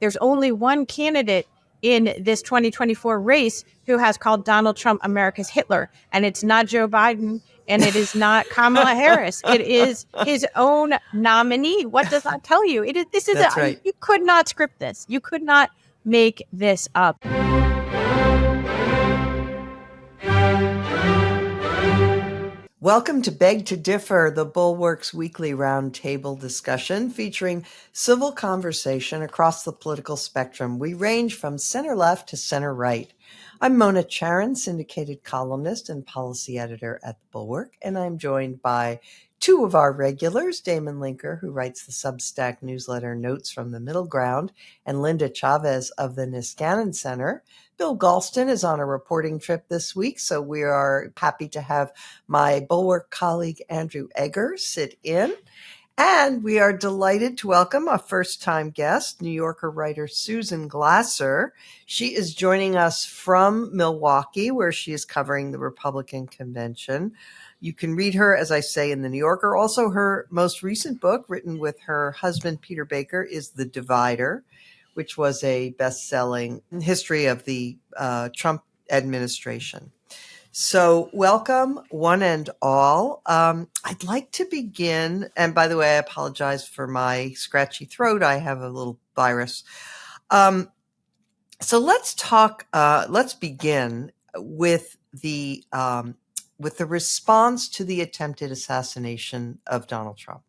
There's only one candidate in this 2024 race who has called Donald Trump America's Hitler, and it's not Joe Biden, and it is not Kamala Harris. It is his own nominee. What does that tell you? That's right. You could not script this. You could not make this up. Welcome to Beg to Differ, the Bulwark's weekly roundtable discussion featuring civil conversation across the political spectrum. We range from center left to center right. I'm Mona Charan, syndicated columnist and policy editor at the Bulwark, and I'm joined by two of our regulars, Damon Linker, who writes the Substack newsletter Notes from the Middle Ground, and Linda Chavez of the Niskanen Center. Bill Galston is on a reporting trip this week, so we are happy to have my Bulwark colleague Andrew Egger sit in. And we are delighted to welcome a first-time guest, New Yorker writer Susan Glasser. She is joining us from Milwaukee, where she is covering the Republican convention. You can read her, as I say, in the New Yorker. Also, her most recent book, written with her husband, Peter Baker, is The Divider, which was a best-selling history of the Trump administration. So welcome, one and all. I'd like to begin, and by the way, I apologize for my scratchy throat. I have a little virus. So let's begin with the response to the attempted assassination of Donald Trump.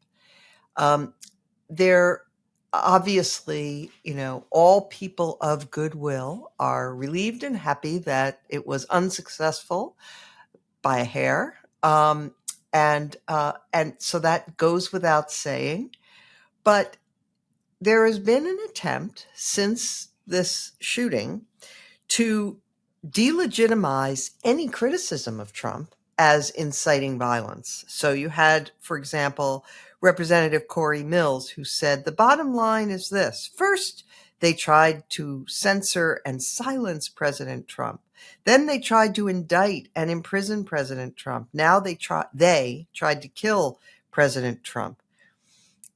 There obviously, all people of goodwill are relieved and happy that it was unsuccessful by a hair. And so that goes without saying. But there has been an attempt since this shooting to delegitimize any criticism of Trump as inciting violence. So you had, for example, Representative Corey Mills, who said, the bottom line is this. First, they tried to censor and silence President Trump. Then they tried to indict and imprison President Trump. Now they tried to kill President Trump.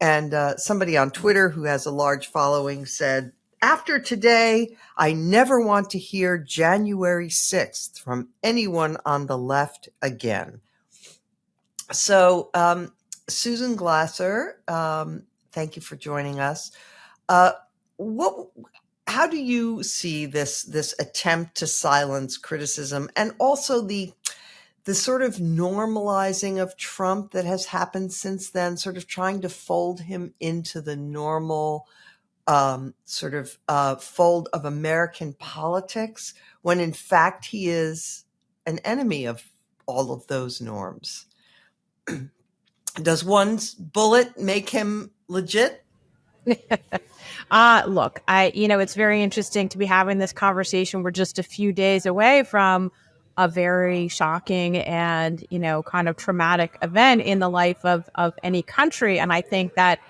And somebody on Twitter who has a large following said, after today, I never want to hear January 6th from anyone on the left again. So, Susan Glasser, thank you for joining us. How do you see this attempt to silence criticism, and also the sort of normalizing of Trump that has happened since then, sort of trying to fold him into the normal fold of American politics, when in fact he is an enemy of all of those norms? Does one's bullet make him legit? Look, it's very interesting to be having this conversation. We're just a few days away from a very shocking and, kind of traumatic event in the life of any country. And I think that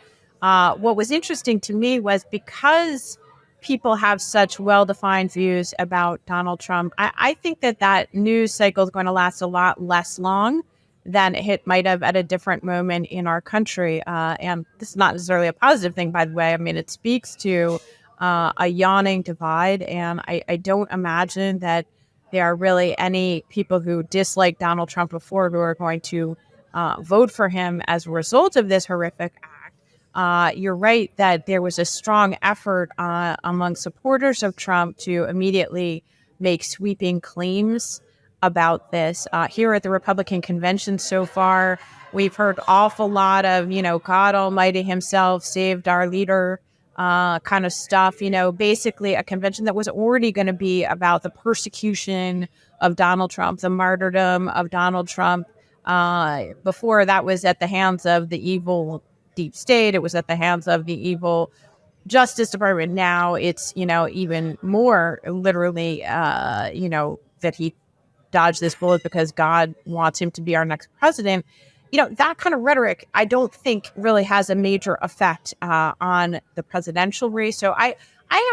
what was interesting to me was, because people have such well-defined views about Donald Trump, I think that news cycle is going to last a lot less long than it might have at a different moment in our country. And this is not necessarily a positive thing, by the way. I mean, it speaks to a yawning divide. And I don't imagine that there are really any people who disliked Donald Trump before who are going to vote for him as a result of this horrific act. You're right that there was a strong effort among supporters of Trump to immediately make sweeping claims about this. Here at the Republican convention so far, we've heard awful lot of, God Almighty himself saved our leader kind of stuff, basically a convention that was already going to be about the persecution of Donald Trump, the martyrdom of Donald Trump. Before that was at the hands of the evil deep state. It was at the hands of the evil Justice Department. Now it's, even more literally, that he dodge this bullet because God wants him to be our next president. That kind of rhetoric, I don't think really has a major effect on the presidential race. So I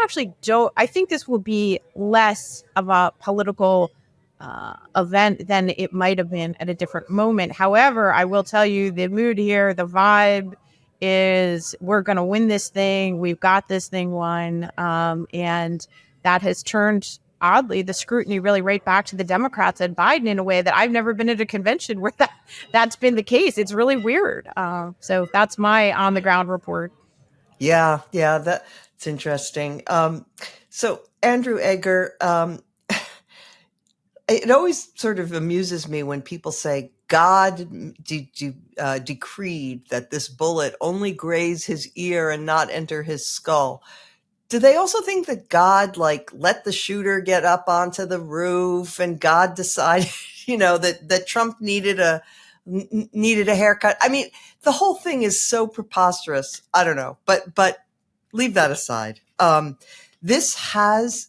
actually don't. I think this will be less of a political event than it might have been at a different moment. However, I will tell you the mood here, the vibe is we're going to win this thing. We've got this thing won. And that has turned, oddly, the scrutiny really right back to the Democrats and Biden in a way that I've never been at a convention where that's been the case. It's really weird. So that's my on the ground report. Yeah, that's interesting. So Andrew Egger, it always sort of amuses me when people say God decreed that this bullet only graze his ear and not enter his skull. Do they also think that God let the shooter get up onto the roof and God decided, that Trump needed a haircut? I mean, the whole thing is so preposterous. I don't know, but leave that aside. This has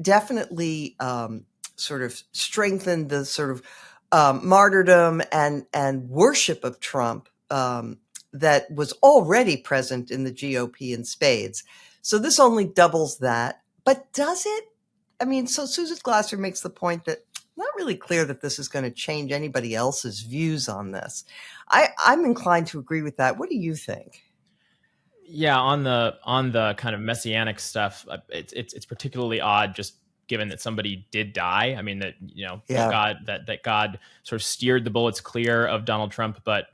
definitely sort of strengthened the sort of martyrdom and worship of Trump that was already present in the GOP in spades. So this only doubles that. But does it? I mean, so Susan Glasser makes the point that not really clear that this is going to change anybody else's views on this. I'm inclined to agree with that. What do you think? Yeah, on the kind of messianic stuff, it's particularly odd, just given that somebody did die. I mean, that God sort of steered the bullets clear of Donald Trump, but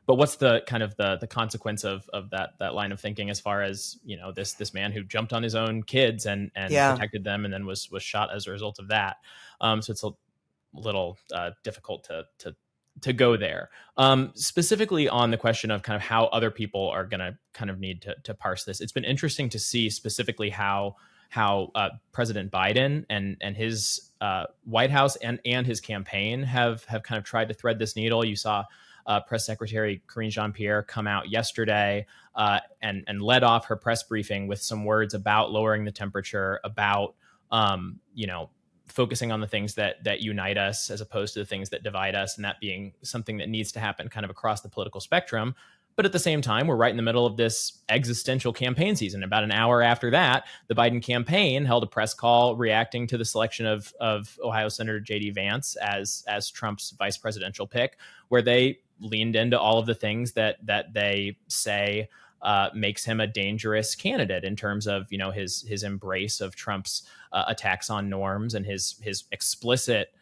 what's the kind of the consequence of that line of thinking as far as this man who jumped on his own kids and protected them and then was shot as a result of that. So it's a little difficult to go there. Specifically on the question of kind of how other people are going to kind of need to parse this. It's been interesting to see specifically how President Biden and his White House and his campaign have kind of tried to thread this needle. You saw Press Secretary Karine Jean-Pierre come out yesterday and led off her press briefing with some words about lowering the temperature, about focusing on the things that unite us as opposed to the things that divide us, and that being something that needs to happen kind of across the political spectrum. But at the same time, we're right in the middle of this existential campaign season. About an hour after that, the Biden campaign held a press call reacting to the selection of Ohio Senator J.D. Vance as Trump's vice presidential pick, where they leaned into all of the things that they say makes him a dangerous candidate in terms of his embrace of Trump's attacks on norms and his explicit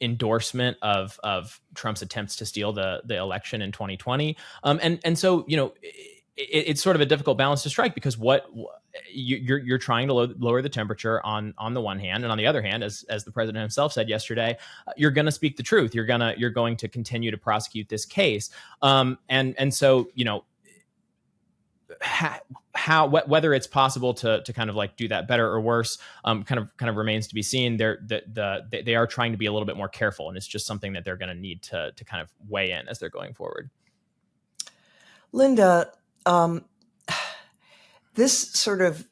endorsement of Trump's attempts to steal the election in 2020. And so it's sort of a difficult balance to strike, because you're trying to lower the temperature on the one hand, and on the other hand, as the president himself said yesterday, you're going to speak the truth. You're going to continue to prosecute this case. And so how whether it's possible to kind of do that better or worse kind of remains to be seen. They are trying to be a little bit more careful, and it's just something that they're going to need to kind of weigh in as they're going forward. Linda, this sort of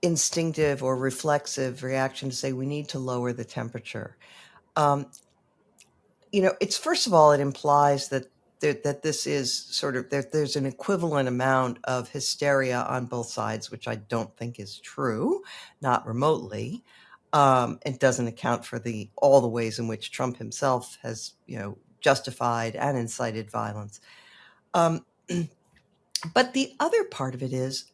instinctive or reflexive reaction to say we need to lower the temperature, it's, first of all, it implies that this is sort of there's an equivalent amount of hysteria on both sides, which I don't think is true, not remotely. It doesn't account for all the ways in which Trump himself has justified and incited violence. But the other part of it is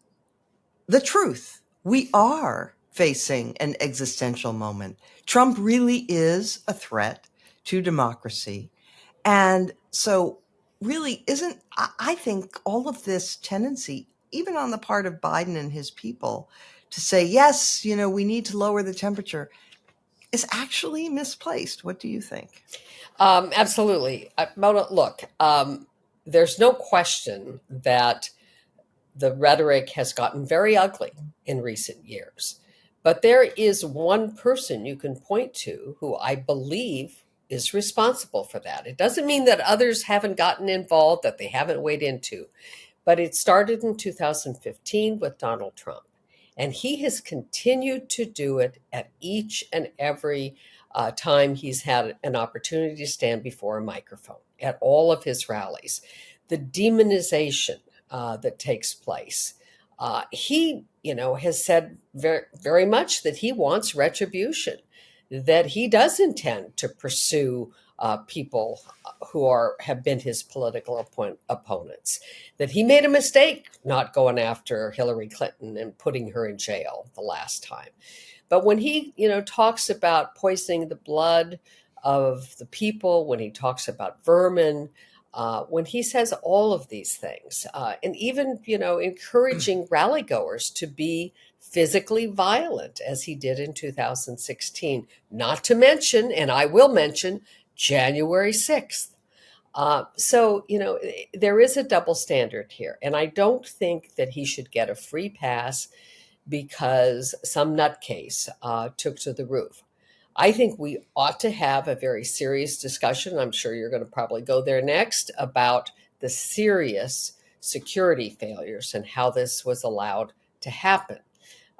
the truth. We are facing an existential moment. Trump really is a threat to democracy. And so really I think all of this tendency, even on the part of Biden and his people, to say, yes, we need to lower the temperature, is actually misplaced. What do you think? Absolutely. Mona, look, there's no question that the rhetoric has gotten very ugly in recent years. But there is one person you can point to who I believe is responsible for that. It doesn't mean that others haven't gotten involved, that they haven't weighed into, but it started in 2015 with Donald Trump. And he has continued to do it at each and every time he's had an opportunity to stand before a microphone, at all of his rallies. The demonization that takes place. He, has said very, very much that he wants retribution, that he does intend to pursue people who have been his political opponents, that he made a mistake not going after Hillary Clinton and putting her in jail the last time. But when he, talks about poisoning the blood of the people, when he talks about vermin, when he says all of these things, and even, encouraging rallygoers to be physically violent, as he did in 2016, not to mention, and I will mention, January 6th. So, there is a double standard here. And I don't think that he should get a free pass because some nutcase took to the roof. I think we ought to have a very serious discussion. I'm sure you're going to probably go there next, about the serious security failures and how this was allowed to happen.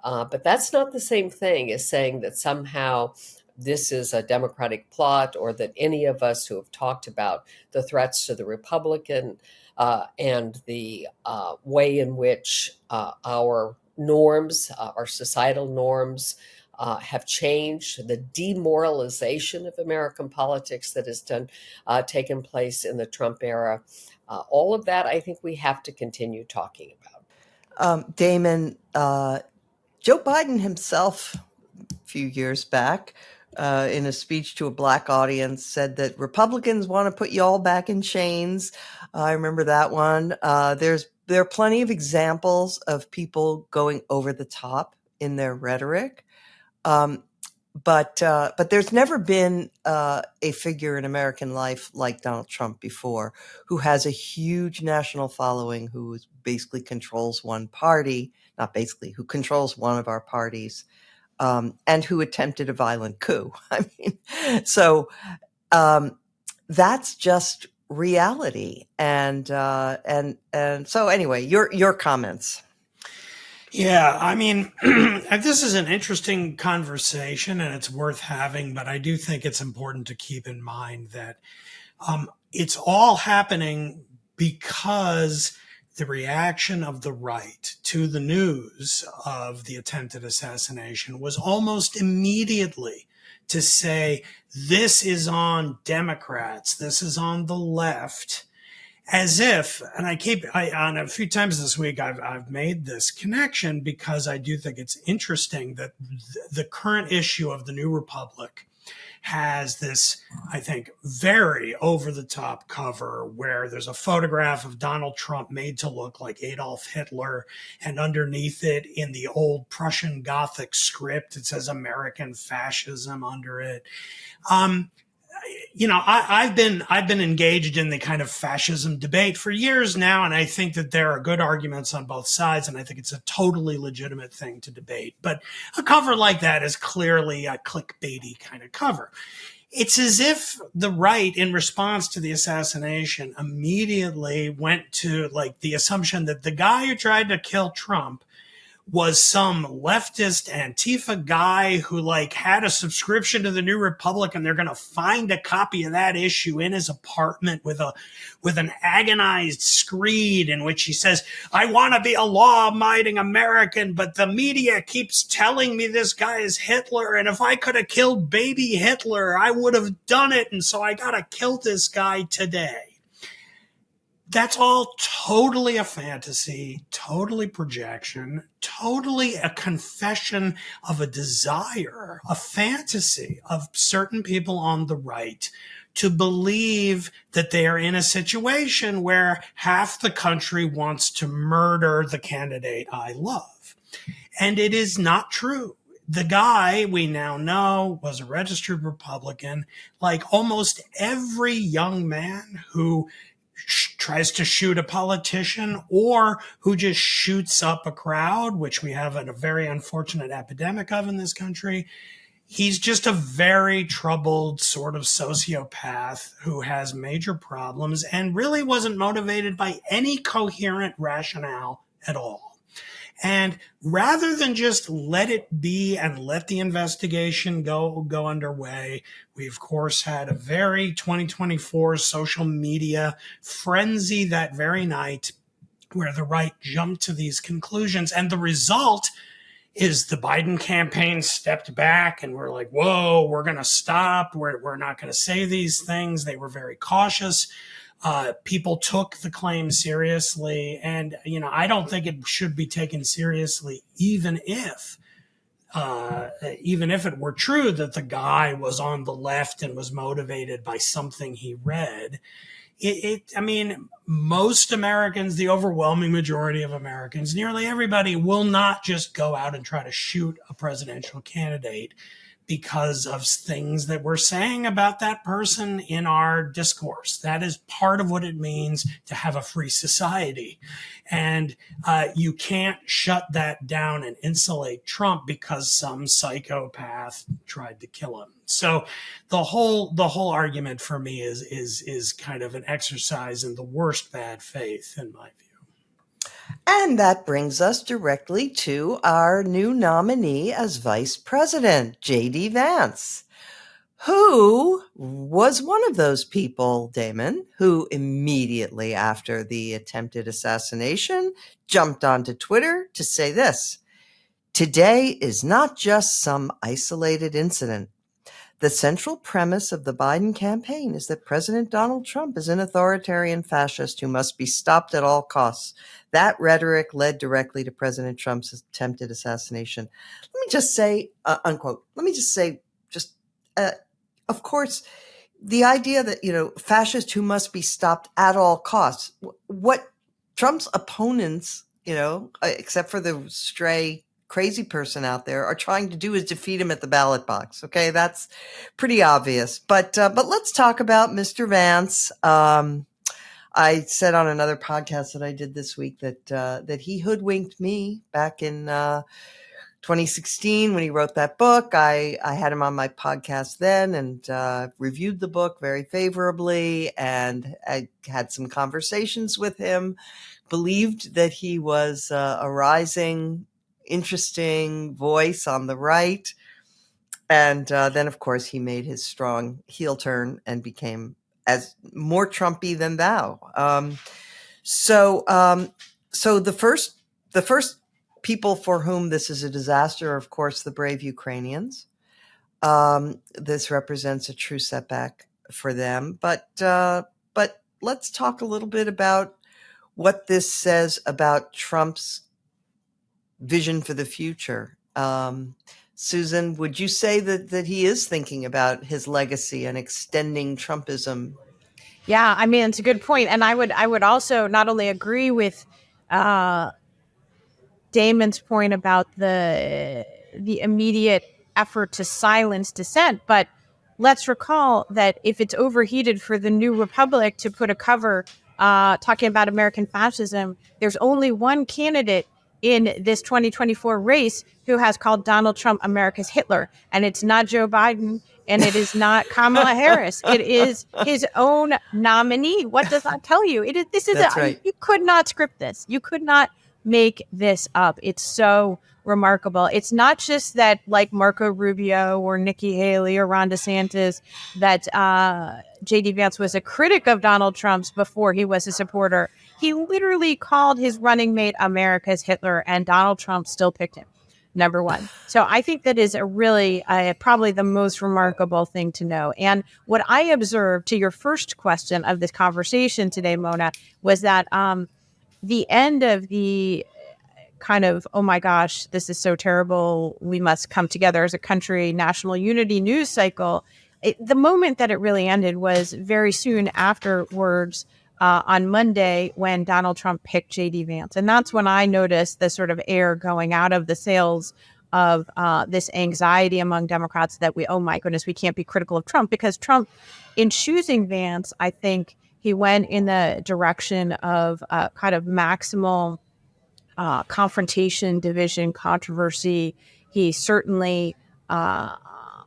But that's not the same thing as saying that somehow this is a Democratic plot, or that any of us who have talked about the threats to the Republican and the way in which our norms, our societal norms, have changed, the demoralization of American politics that has taken place in the Trump era. All of that, I think we have to continue talking about. Damon, Joe Biden himself, a few years back, in a speech to a black audience, said that Republicans want to put you all back in chains. I remember that one. There are plenty of examples of people going over the top in their rhetoric. But there's never been a figure in American life like Donald Trump before, who has a huge national following, who basically controls one party, not basically, who controls one of our parties, and who attempted a violent coup. I mean, so that's just reality. And so anyway, your comments. Yeah, I mean, this is an interesting conversation and it's worth having, but I do think it's important to keep in mind that it's all happening because the reaction of the right to the news of the attempted assassination was almost immediately to say, this is on Democrats, this is on the left. As if, and on a few times this week, I've made this connection because I do think it's interesting that the current issue of the New Republic has this, I think, very over-the-top cover where there's a photograph of Donald Trump made to look like Adolf Hitler, and underneath it, in the old Prussian Gothic script, it says American fascism under it. I've been engaged in the kind of fascism debate for years now, and I think that there are good arguments on both sides, and I think it's a totally legitimate thing to debate. But a cover like that is clearly a clickbaity kind of cover. It's as if the right, in response to the assassination, immediately went to the assumption that the guy who tried to kill Trump was some leftist Antifa guy who had a subscription to the New Republic, and they're going to find a copy of that issue in his apartment with an agonized screed in which he says, I want to be a law-abiding American, but the media keeps telling me this guy is Hitler, and if I could have killed baby Hitler, I would have done it, and so I got to kill this guy today. That's all totally a fantasy, totally projection, totally a confession of a desire, a fantasy of certain people on the right to believe that they are in a situation where half the country wants to murder the candidate I love. And it is not true. The guy, we now know, was a registered Republican. Like almost every young man who tries to shoot a politician or who just shoots up a crowd, which we have a very unfortunate epidemic of in this country. He's just a very troubled sort of sociopath who has major problems and really wasn't motivated by any coherent rationale at all. And rather than just let it be and let the investigation go underway, we, of course, had a very 2024 social media frenzy that very night where the right jumped to these conclusions. And the result is the Biden campaign stepped back and we're like, whoa, we're going to stop. We're not going to say these things. They were very cautious. People took the claim seriously. And, I don't think it should be taken seriously, even if it were true that the guy was on the left and was motivated by something he read. Most Americans, the overwhelming majority of Americans, nearly everybody will not just go out and try to shoot a presidential candidate because of things that we're saying about that person in our discourse. That is part of what it means to have a free society. And you can't shut that down and insulate Trump because some psychopath tried to kill him. So the whole argument for me is kind of an exercise in the worst bad faith, in my view. And that brings us directly to our new nominee as vice president, J.D. Vance, who was one of those people, Damon, who immediately after the attempted assassination jumped onto Twitter to say this: "Today is not just some isolated incident. The central premise of the Biden campaign is that President Donald Trump is an authoritarian fascist who must be stopped at all costs. That rhetoric led directly to President Trump's attempted assassination." Let me just say, unquote, of course, the idea that, fascists who must be stopped at all costs, what Trump's opponents, except for the stray crazy person out there, are trying to do is defeat him at the ballot box. Okay, that's pretty obvious. But let's talk about Mr. Vance. I said on another podcast that I did this week that he hoodwinked me back in 2016 when he wrote that book. I had him on my podcast then and reviewed the book very favorably, and I had some conversations with him. Believed that he was a rising, interesting voice on the right. And then, of course, he made his strong heel turn and became as more Trumpy than thou. So the first people for whom this is a disaster are, of course, the brave Ukrainians. This represents a true setback for them. But let's talk a little bit about what this says about Trump's vision for the future. Susan, would you say that he is thinking about his legacy and extending Trumpism? Yeah, it's a good point. And I would also not only agree with Damon's point about the immediate effort to silence dissent, but let's recall that if it's overheated for the New Republic to put a cover talking about American fascism, there's only one candidate in this 2024 race who has called Donald Trump America's Hitler. And it's not Joe Biden, and it is not Kamala Harris. It is his own nominee. What does that tell you? Right. You could not script this. You could not make this up. It's so remarkable. It's not just that, like Marco Rubio or Nikki Haley or Ron DeSantis, that J.D. Vance was a critic of Donald Trump's before he was a supporter. He literally called his running mate America's Hitler, and Donald Trump still picked him, number one. So I think that is a really probably the most remarkable thing to know. And what I observed to your first question of this conversation today, Mona, was that the end of the kind of, oh my gosh, this is so terrible, we must come together as a country, national unity news cycle, the moment that it really ended was very soon afterwards on Monday when Donald Trump picked J.D. Vance. And that's when I noticed the sort of air going out of the sails of this anxiety among Democrats that oh my goodness, we can't be critical of Trump, because Trump, in choosing Vance, I think he went in the direction of kind of maximal confrontation, division, controversy. He certainly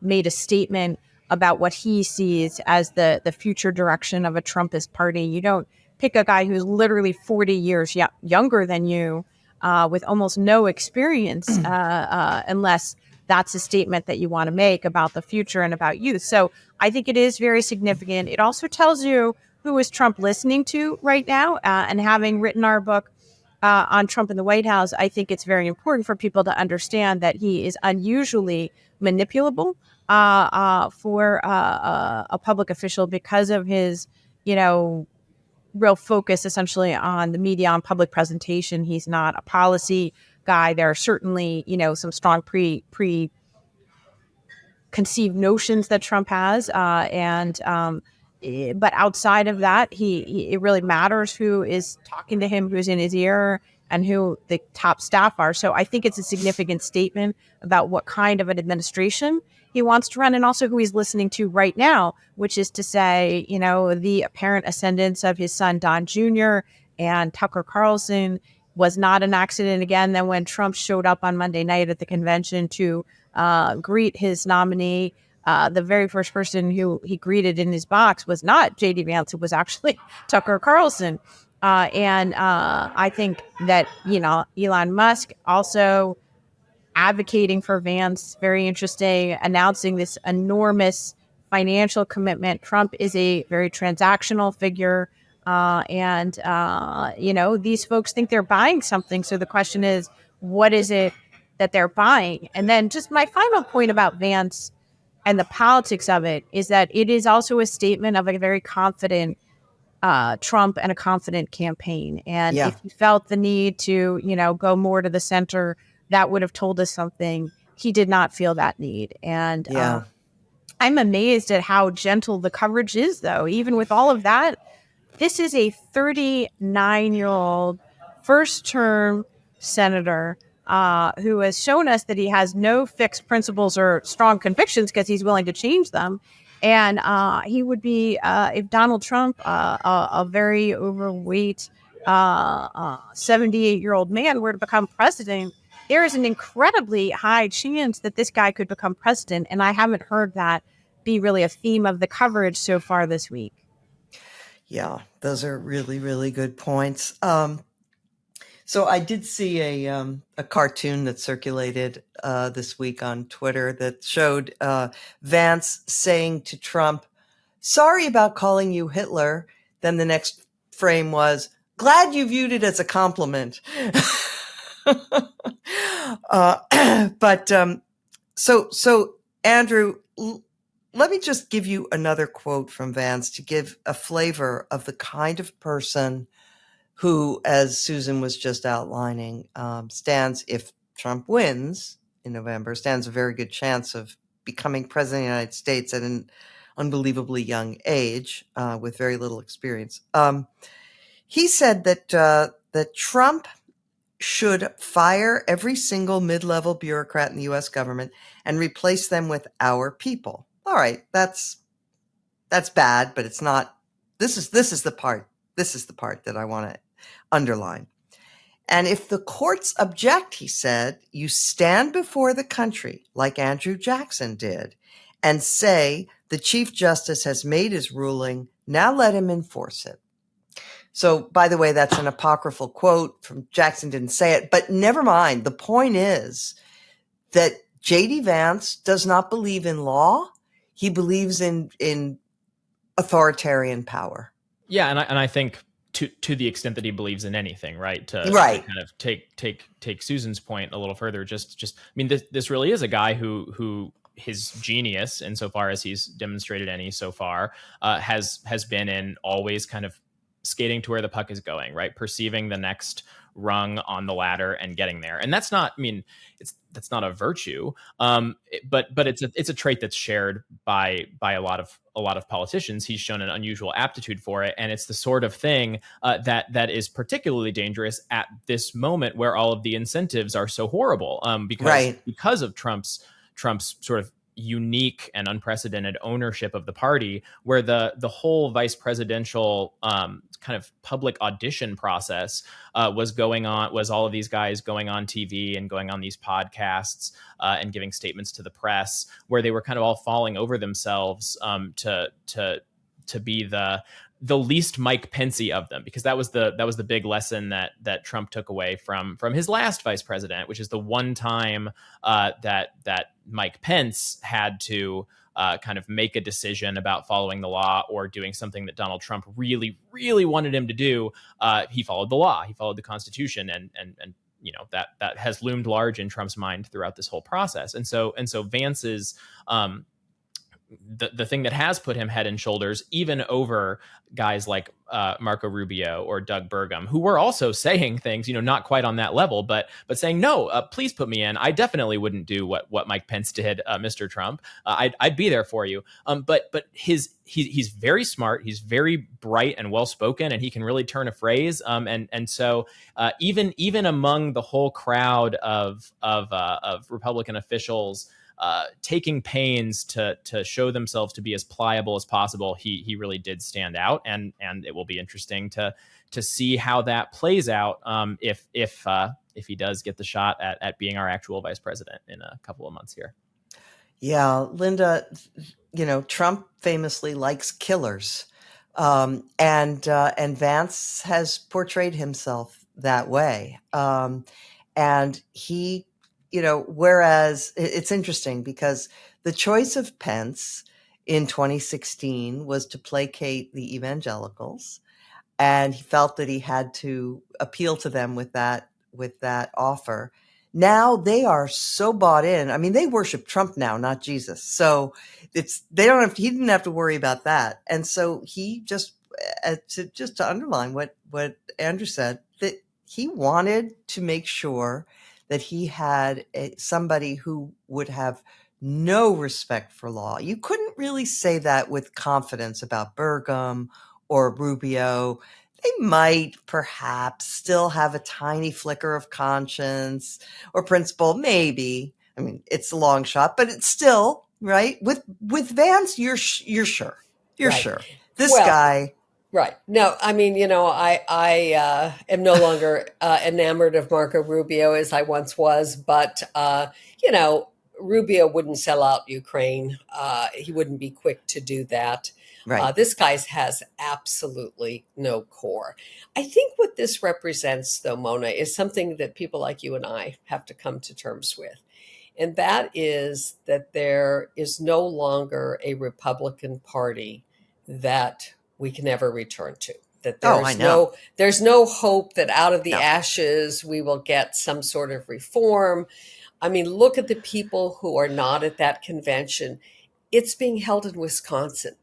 made a statement about what he sees as the future direction of a Trumpist party. You don't pick a guy who's literally 40 years younger than you with almost no experience unless that's a statement that you want to make about the future and about youth. So I think it is very significant. It also tells you who is Trump listening to right now. And having written our book on Trump in the White House, I think it's very important for people to understand that he is unusually manipulable for a public official because of his, real focus essentially on the media, on public presentation. He's not a policy guy. There are certainly, some strong preconceived notions that Trump has, but outside of that, it really matters who is talking to him, who's in his ear, and who the top staff are. So I think it's a significant statement about what kind of an administration he wants to run, and also who he's listening to right now, which is to say, the apparent ascendance of his son, Don Jr. and Tucker Carlson was not an accident. Again, then when Trump showed up on Monday night at the convention to greet his nominee, the very first person who he greeted in his box was not J.D. Vance. It was actually Tucker Carlson. And I think that, Elon Musk also advocating for Vance, very interesting, announcing this enormous financial commitment. Trump is a very transactional figure. These folks think they're buying something. So the question is, what is it that they're buying? And then just my final point about Vance and the politics of it is that it is also a statement of a very confident Trump and a confident campaign. And if he felt the need to, go more to the center, that would have told us something. He did not feel that need. And I'm amazed at how gentle the coverage is, though. Even with all of that, this is a 39-year-old first-term senator who has shown us that he has no fixed principles or strong convictions because he's willing to change them. And he would be, if Donald Trump, a very overweight 78-year-old man, were to become president, there is an incredibly high chance that this guy could become president. And I haven't heard that be really a theme of the coverage so far this week. Yeah, those are really, really good points. So I did see a cartoon that circulated this week on Twitter that showed Vance saying to Trump, "Sorry about calling you Hitler." Then the next frame was, "Glad you viewed it as a compliment." So Andrew, let me just give you another quote from Vance to give a flavor of the kind of person who, as Susan was just outlining, stands, if Trump wins in November, stands a very good chance of becoming president of the United States at an unbelievably young age with very little experience. He said that Trump should fire every single mid-level bureaucrat in the U.S. government and replace them with our people. All right, that's bad, but it's not. This is the part. This is the part that I want to underline. And if the courts object, he said, you stand before the country like Andrew Jackson did and say the Chief Justice has made his ruling. Now let him enforce it. So, by the way, that's an apocryphal quote from Jackson. Didn't say it, but never mind. The point is that J.D. Vance does not believe in law. He believes in authoritarian power. Yeah, and I think to the extent that he believes in anything, right? To kind of take Susan's point a little further. Just I mean, this really is a guy who his genius, insofar as he's demonstrated any so far, has been in always kind of skating to where the puck is going, right? Perceiving the next rung on the ladder and getting there. And that's not, I mean, that's not a virtue, but it's a trait that's shared by a lot of politicians. He's shown an unusual aptitude for it, and it's the sort of thing that is particularly dangerous at this moment where all of the incentives are so horrible, because of Trump's sort of unique and unprecedented ownership of the party, where the whole vice presidential kind of public audition process was all of these guys going on TV and going on these podcasts and giving statements to the press, where they were kind of all falling over themselves to be the the least Mike Pence-y of them, because that was the big lesson that Trump took away from his last vice president, which is the one time that Mike Pence had to kind of make a decision about following the law or doing something that Donald Trump really, really wanted him to do. He followed the law. He followed the Constitution, and that has loomed large in Trump's mind throughout this whole process. And so Vance's the thing that has put him head and shoulders even over guys like Marco Rubio or Doug Burgum, who were also saying things, not quite on that level, but saying, no, please put me in. I definitely wouldn't do what Mike Pence did, Mr. Trump. I'd be there for you. But he's very smart. He's very bright and well spoken, and he can really turn a phrase. And so even among the whole crowd of Republican officials taking pains to show themselves to be as pliable as possible, he really did stand out, and it will be interesting to see how that plays out if he does get the shot at being our actual vice president in a couple of months here. Yeah, Linda, Trump famously likes killers, and Vance has portrayed himself that way, and he. Whereas it's interesting because the choice of Pence in 2016 was to placate the evangelicals, and he felt that he had to appeal to them with that offer. Now they are so bought in. I mean, they worship Trump now, not Jesus. So he didn't have to worry about that. And so he just to underline what Andrew said, that he wanted to make sure that he had somebody who would have no respect for law. You couldn't really say that with confidence about Burgum or Rubio. They might perhaps still have a tiny flicker of conscience or principle, maybe. I mean, it's a long shot, but it's still, right? With Vance, you're sure. You're right. Sure. This guy... Right. No, I mean, I am no longer enamored of Marco Rubio as I once was, but, Rubio wouldn't sell out Ukraine. He wouldn't be quick to do that. Right. This guy has absolutely no core. I think what this represents, though, Mona, is something that people like you and I have to come to terms with. And that is that there is no longer a Republican Party that we can never return to. That there's no hope that out of the ashes we will get some sort of reform. I mean, look at the people who are not at that convention. It's being held in Wisconsin.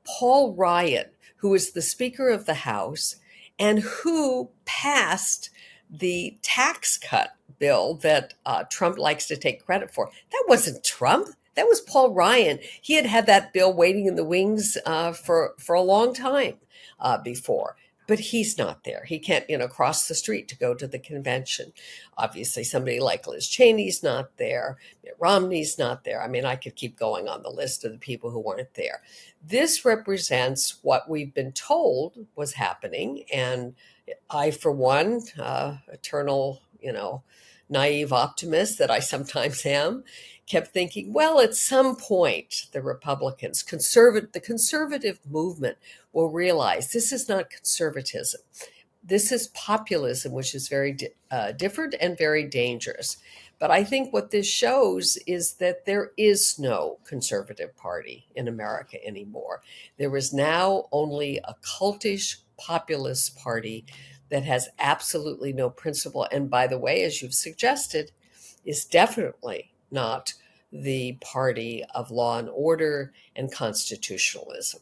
Paul Ryan, who is the Speaker of the House and who passed the tax cut bill that Trump likes to take credit for. That wasn't Trump. That was Paul Ryan. He had that bill waiting in the wings for a long time before, but he's not there. He can't, cross the street to go to the convention. Obviously, somebody like Liz Cheney's not there. Mitt Romney's not there. I mean, I could keep going on the list of the people who weren't there. This represents what we've been told was happening, and I, for one, eternal, naive optimist that I sometimes am, kept thinking, well, at some point, the Republicans, the conservative movement will realize this is not conservatism. This is populism, which is very different and very dangerous. But I think what this shows is that there is no conservative party in America anymore. There is now only a cultish populist party that has absolutely no principle. And by the way, as you've suggested, is definitely not the party of law and order and constitutionalism.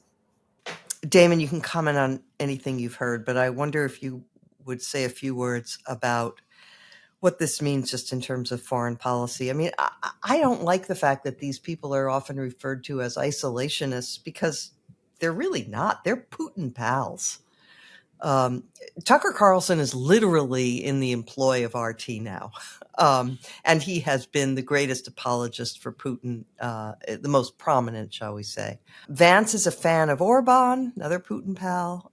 Damon, you can comment on anything you've heard, but I wonder if you would say a few words about what this means just in terms of foreign policy. I mean, I don't like the fact that these people are often referred to as isolationists because they're really not. They're Putin pals. Tucker Carlson is literally in the employ of RT now. And he has been the greatest apologist for Putin, the most prominent, shall we say. Vance is a fan of Orban, another Putin pal.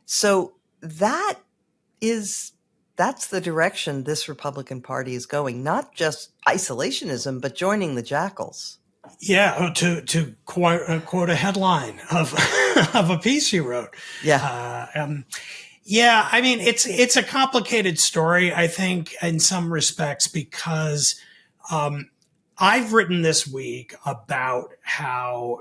So that's the direction this Republican Party is going, not just isolationism, but joining the jackals. Yeah, to quote a headline of of a piece you wrote. Yeah. Yeah, I mean, it's a complicated story, I think, in some respects, because I've written this week about how,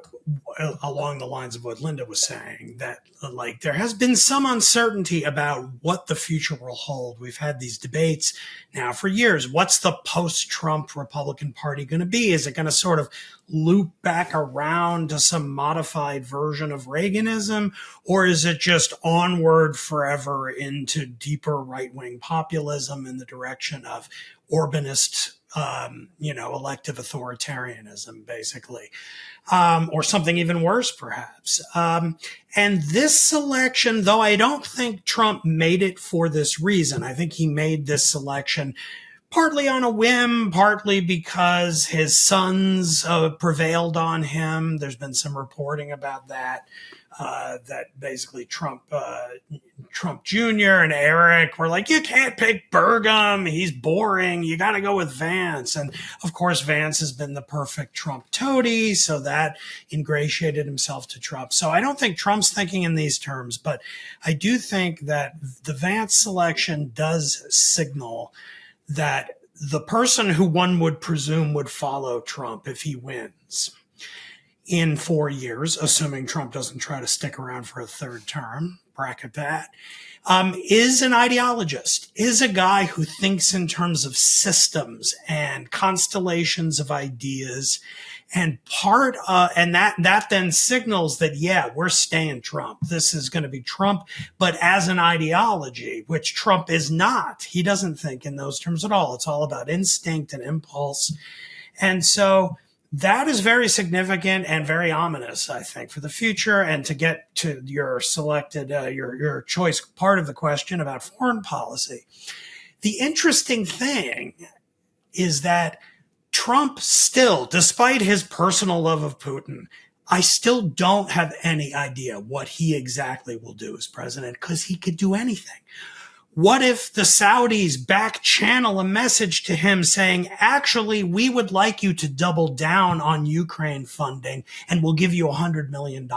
along the lines of what Linda was saying, that like there has been some uncertainty about what the future will hold. We've had these debates now for years. What's the post-Trump Republican Party going to be? Is it going to sort of loop back around to some modified version of Reaganism, or is it just onward forever into deeper right-wing populism in the direction of Orbanist, elective authoritarianism, basically, or something even worse, perhaps. And this selection, though I don't think Trump made it for this reason, I think he made this selection partly on a whim, partly because his sons prevailed on him. There's been some reporting about that. That basically Trump Jr. and Eric were like, you can't pick Burgum. He's boring. You got to go with Vance. And of course, Vance has been the perfect Trump toady. So that ingratiated himself to Trump. So I don't think Trump's thinking in these terms, but I do think that the Vance selection does signal that the person who one would presume would follow Trump if he wins in 4 years, assuming Trump doesn't try to stick around for a third term, bracket that, is an ideologist, is a guy who thinks in terms of systems and constellations of ideas. And that then signals that, yeah, we're staying Trump. This is going to be Trump, but as an ideology, which Trump is not. He doesn't think in those terms at all. It's all about instinct and impulse. And so that is very significant and very ominous, I think, for the future. And to get to your selected, your choice part of the question about foreign policy, the interesting thing is that Trump still, despite his personal love of Putin, I still don't have any idea what he exactly will do as president, because he could do anything. What if the Saudis back channel a message to him saying, actually, we would like you to double down on Ukraine funding and we'll give you $100 million.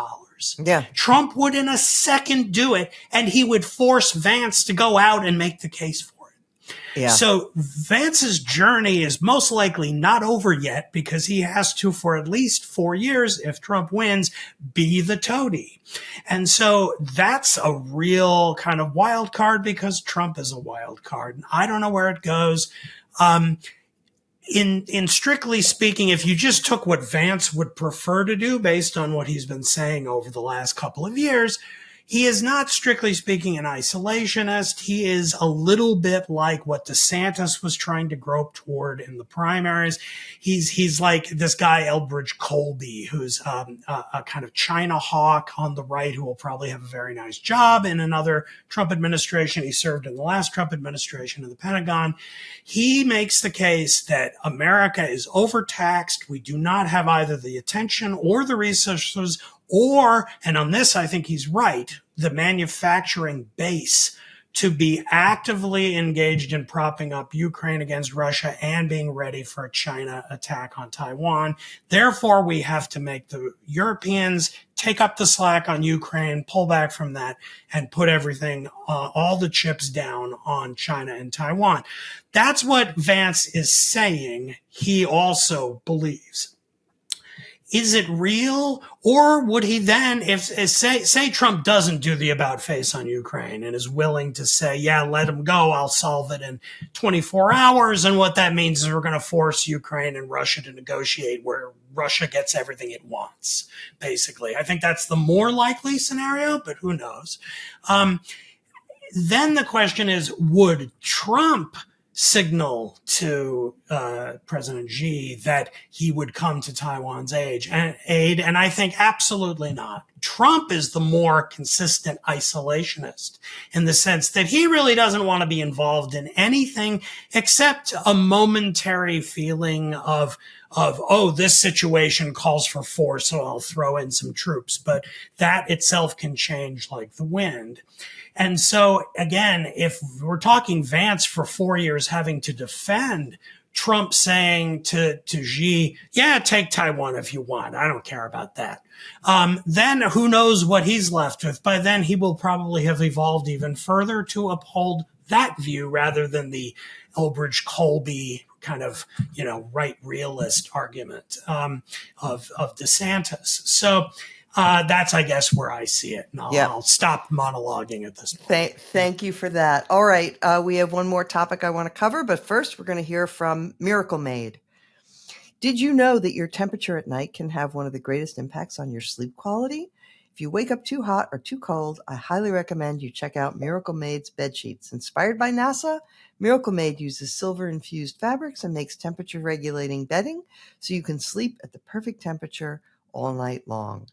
Yeah. Trump would in a second do it, and he would force Vance to go out and make the case for it. Yeah. So Vance's journey is most likely not over yet, because he has to, for at least 4 years, if Trump wins, be the toady. And so that's a real kind of wild card, because Trump is a wild card. I don't know where it goes. In strictly speaking, if you just took what Vance would prefer to do based on what he's been saying over the last couple of years, he is not, strictly speaking, an isolationist. He is a little bit like what DeSantis was trying to grope toward in the primaries. He's like this guy, Elbridge Colby, who's a kind of China hawk on the right, who will probably have a very nice job in another Trump administration. He served in the last Trump administration in the Pentagon. He makes the case that America is overtaxed. We do not have either the attention or the resources, or, and on this I think he's right, the manufacturing base to be actively engaged in propping up Ukraine against Russia and being ready for a China attack on Taiwan. Therefore, we have to make the Europeans take up the slack on Ukraine, pull back from that, and put everything, all the chips down on China and Taiwan. That's what Vance is saying he also believes. Is it real? Or would he then, if say Trump doesn't do the about face on Ukraine and is willing to say, yeah, let him go, I'll solve it in 24 hours. And what that means is we're going to force Ukraine and Russia to negotiate where Russia gets everything it wants, basically. I think that's the more likely scenario, but who knows? Then the question is, would Trump signal to President Xi that he would come to Taiwan's aid? And I think absolutely not. Trump is the more consistent isolationist, in the sense that he really doesn't want to be involved in anything except a momentary feeling of, oh, this situation calls for force, so I'll throw in some troops. But that itself can change like the wind. And so, again, if we're talking Vance for 4 years having to defend Trump saying to Xi, yeah, take Taiwan if you want. I don't care about that. Then who knows what he's left with. By then, he will probably have evolved even further to uphold that view rather than the Elbridge Colby kind of, right realist argument of DeSantis. So that's, I guess, where I see it. And I'll stop monologuing at this point. Thank you for that. All right. We have one more topic I want to cover, but first we're going to hear from Miracle Made. Did you know that your temperature at night can have one of the greatest impacts on your sleep quality? If you wake up too hot or too cold, I highly recommend you check out Miracle Made's bed sheets. Inspired by NASA, Miracle Made uses silver-infused fabrics and makes temperature-regulating bedding so you can sleep at the perfect temperature all night long.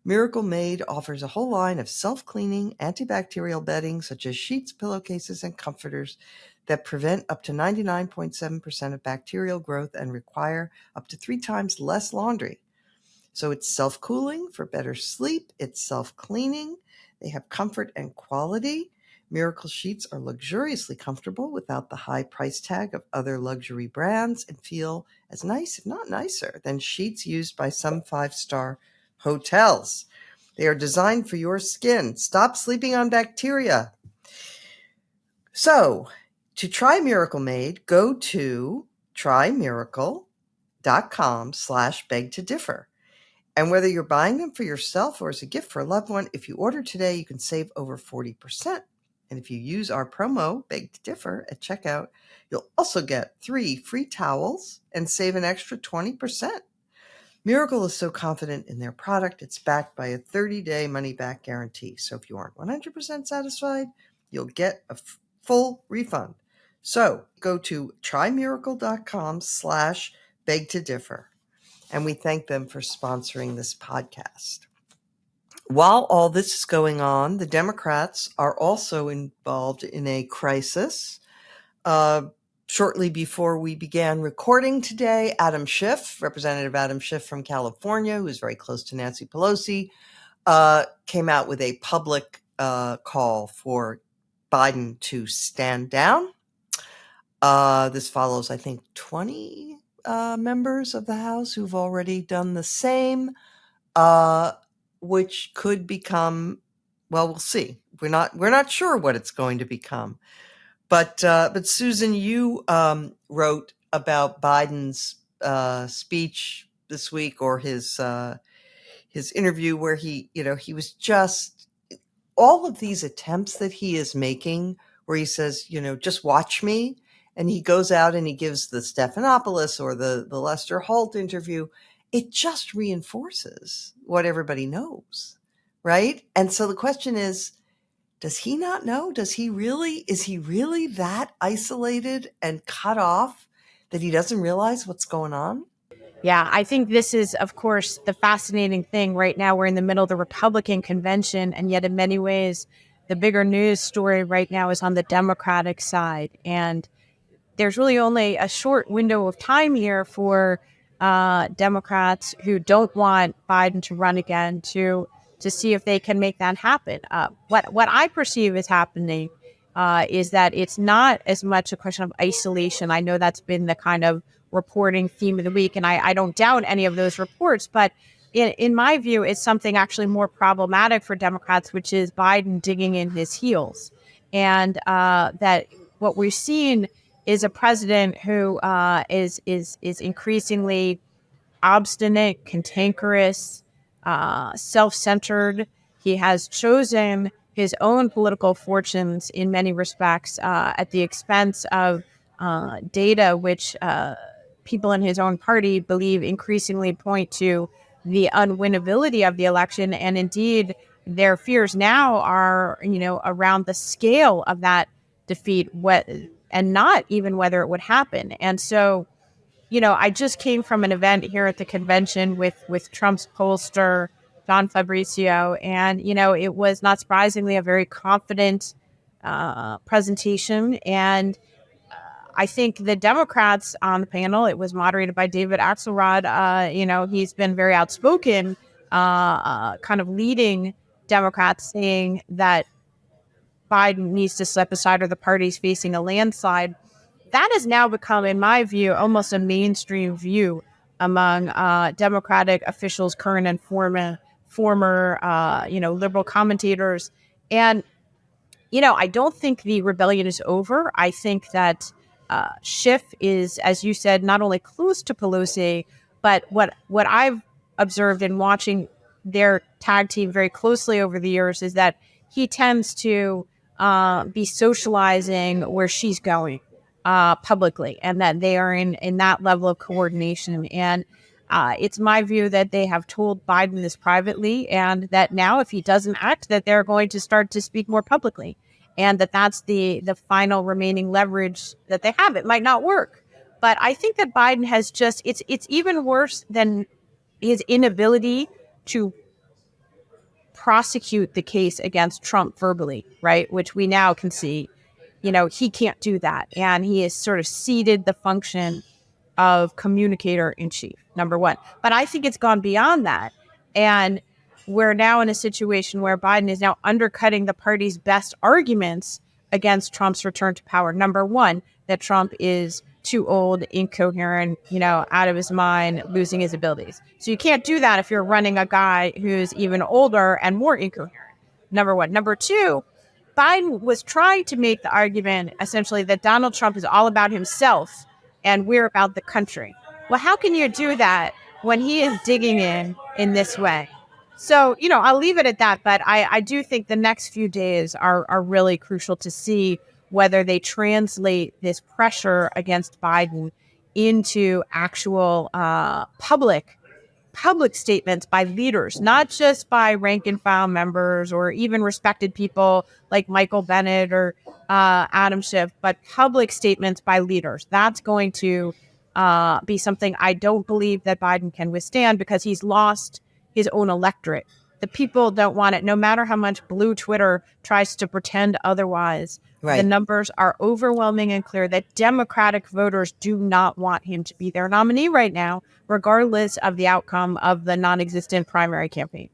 Miracle Made offers a whole line of self-cleaning, antibacterial bedding such as sheets, pillowcases, and comforters that prevent up to 99.7% of bacterial growth and require up to 3 times less laundry. So it's self-cooling for better sleep. It's self-cleaning. They have comfort and quality. Miracle sheets are luxuriously comfortable without the high price tag of other luxury brands and feel as nice, if not nicer, than sheets used by some 5-star hotels. They are designed for your skin. Stop sleeping on bacteria. So, to try Miracle Made, go to trymiracle.com/beg-to-differ. And whether you're buying them for yourself or as a gift for a loved one, if you order today, you can save over 40%. And if you use our promo, Beg to Differ, at checkout, you'll also get 3 free towels and save an extra 20%. Miracle is so confident in their product, it's backed by a 30-day money-back guarantee. So if you aren't 100% satisfied, you'll get a full refund. So go to trymiracle.com/beg-to-differ. And we thank them for sponsoring this podcast. While all this is going on, the Democrats are also involved in a crisis. Shortly before we began recording today, Representative Adam Schiff from California, who is very close to Nancy Pelosi, came out with a public call for Biden to stand down. This follows, I think, 20 members of the House who've already done the same, which could become, well, we'll see. We're not sure what it's going to become. But Susan, you wrote about Biden's speech this week, or his interview, where he was just, all of these attempts that he is making, where he says, just watch me. And he goes out and he gives the Stephanopoulos or the Lester Holt interview. It just reinforces what everybody knows, right? And so the question is, does he not know? Is he really that isolated and cut off that he doesn't realize what's going on? Yeah, I think this is, of course, the fascinating thing right now. We're in the middle of the Republican convention, and yet in many ways, the bigger news story right now is on the Democratic side. And there's really only a short window of time here for Democrats who don't want Biden to run again to see if they can make that happen. What I perceive is happening is that it's not as much a question of isolation. I know that's been the kind of reporting theme of the week, and I don't doubt any of those reports. But in my view, it's something actually more problematic for Democrats, which is Biden digging in his heels. And that what we've seen is a president who is increasingly obstinate, cantankerous, self-centered. He has chosen his own political fortunes in many respects at the expense of data which people in his own party believe increasingly point to the unwinnability of the election. And indeed, their fears now are, around the scale of that defeat, and not even whether it would happen. And so, I just came from an event here at the convention with Trump's pollster, John Fabricio, and, it was not surprisingly a very confident presentation. And I think the Democrats on the panel, it was moderated by David Axelrod. He's been very outspoken, kind of leading Democrats, saying that Biden needs to step aside or the party's facing a landslide. that has now become, in my view, almost a mainstream view among Democratic officials, current and former liberal commentators. And I don't think the rebellion is over. I think that Schiff is, as you said, not only close to Pelosi, but what I've observed in watching their tag team very closely over the years is that he tends to be socializing where she's going publicly, and that they are in that level of coordination. And it's my view that they have told Biden this privately, and that now if he doesn't act, that they're going to start to speak more publicly, and that's the final remaining leverage that they have. It might not work, but I think that Biden has it's even worse than his inability to prosecute the case against Trump verbally, right? Which we now can see, he can't do that. And he has sort of ceded the function of communicator in chief, number one. But I think it's gone beyond that. And we're now in a situation where Biden is now undercutting the party's best arguments against Trump's return to power. Number one, that Trump is too old, incoherent, out of his mind, losing his abilities. So you can't do that if you're running a guy who's even older and more incoherent. Number one. Number two, Biden was trying to make the argument essentially that Donald Trump is all about himself and we're about the country. Well, how can you do that when he is digging in this way? So, I'll leave it at that. But I do think the next few days are really crucial to see whether they translate this pressure against Biden into actual public statements by leaders, not just by rank and file members or even respected people like Michael Bennett or Adam Schiff, but public statements by leaders. That's going to be something I don't believe that Biden can withstand, because he's lost his own electorate. The people don't want it, no matter how much blue Twitter tries to pretend otherwise. Right. The numbers are overwhelming and clear that Democratic voters do not want him to be their nominee right now, regardless of the outcome of the non-existent primary campaign.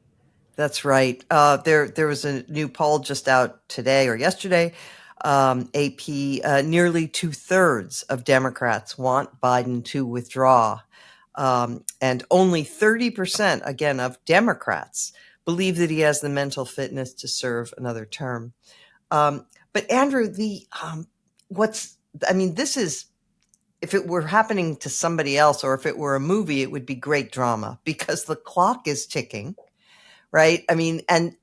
That's right. There was a new poll just out today or yesterday. AP, nearly 2/3 of Democrats want Biden to withdraw. And only 30%, again, of Democrats believe that he has the mental fitness to serve another term. But Andrew, this is, if it were happening to somebody else or if it were a movie, it would be great drama, because the clock is ticking, right? I mean, and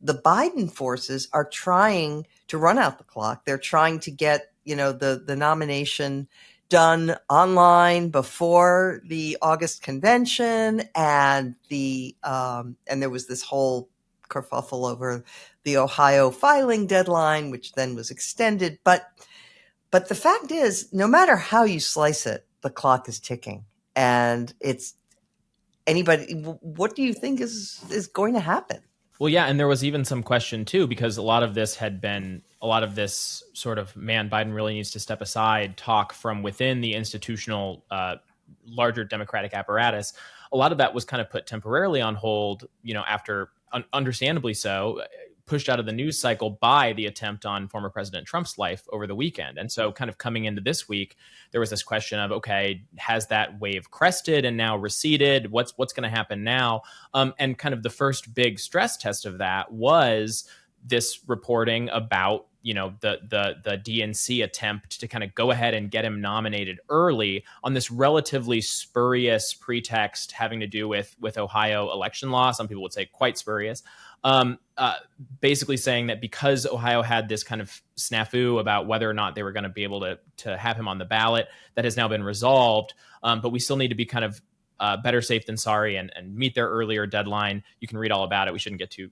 the Biden forces are trying to run out the clock. They're trying to get, the nomination done online before the August convention, and and there was this whole kerfuffle over the Ohio filing deadline, which then was extended. But the fact is, no matter how you slice it, the clock is ticking, and it's anybody. What do you think is going to happen? Well, yeah, and there was even some question too, because a lot of this sort of, man, Biden really needs to step aside talk from within the institutional, larger Democratic apparatus. A lot of that was kind of put temporarily on hold, after, understandably so, pushed out of the news cycle by the attempt on former President Trump's life over the weekend. And so kind of coming into this week, there was this question of, okay, has that wave crested and now receded? What's going to happen now? And kind of the first big stress test of that was this reporting about, the DNC attempt to kind of go ahead and get him nominated early on this relatively spurious pretext having to do with Ohio election law. Some people would say quite spurious. Basically saying that because Ohio had this kind of snafu about whether or not they were going to be able to have him on the ballot, that has now been resolved. But we still need to be kind of better safe than sorry and meet their earlier deadline. You can read all about it. We shouldn't get too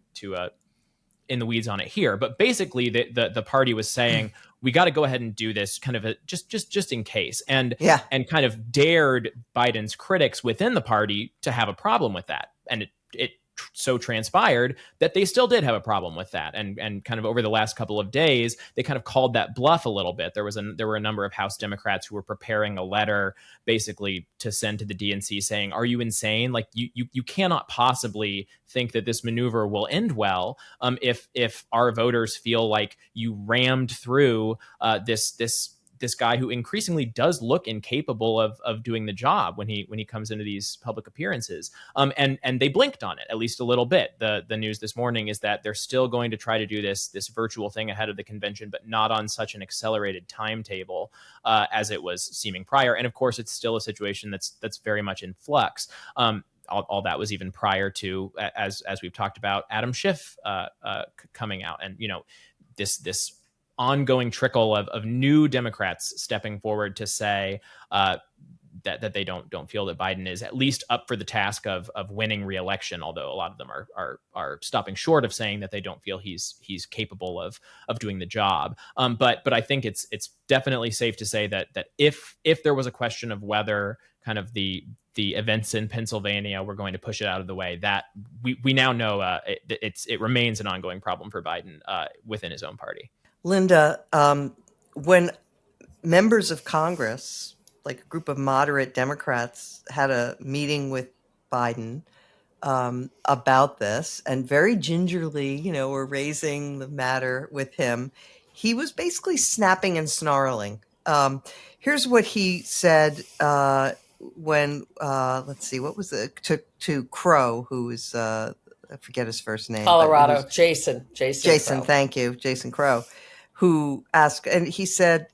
in the weeds on it here. But basically, the party was saying, we got to go ahead and do this kind of just in case, and kind of dared Biden's critics within the party to have a problem with that. And it so transpired that they still did have a problem with that. And kind of over the last couple of days, they kind of called that bluff a little bit. There were a number of House Democrats who were preparing a letter basically to send to the DNC saying, are you insane? Like you cannot possibly think that this maneuver will end well if our voters feel like you rammed through this this guy who increasingly does look incapable of doing the job when he comes into these public appearances. And they blinked on it at least a little bit. The news this morning is that they're still going to try to do this virtual thing ahead of the convention, but not on such an accelerated timetable as it was seeming prior. And of course, it's still a situation that's very much in flux. All that was even prior to, as we've talked about, Adam Schiff coming out, and this ongoing trickle of new Democrats stepping forward to say that they don't feel that Biden is at least up for the task of winning re-election, although a lot of them are stopping short of saying that they don't feel he's capable of doing the job. But I think it's definitely safe to say that if there was a question of whether kind of the events in Pennsylvania were going to push it out of the way, that we now know it remains an ongoing problem for Biden within his own party. Linda, when members of Congress, like a group of moderate Democrats, had a meeting with Biden about this, and very gingerly, were raising the matter with him, he was basically snapping and snarling. Here's what he said when, let's see, what was it, to Crow, who is, I forget his first name. Colorado, Jason Crow. Thank you, Jason Crow, who asked, and he said,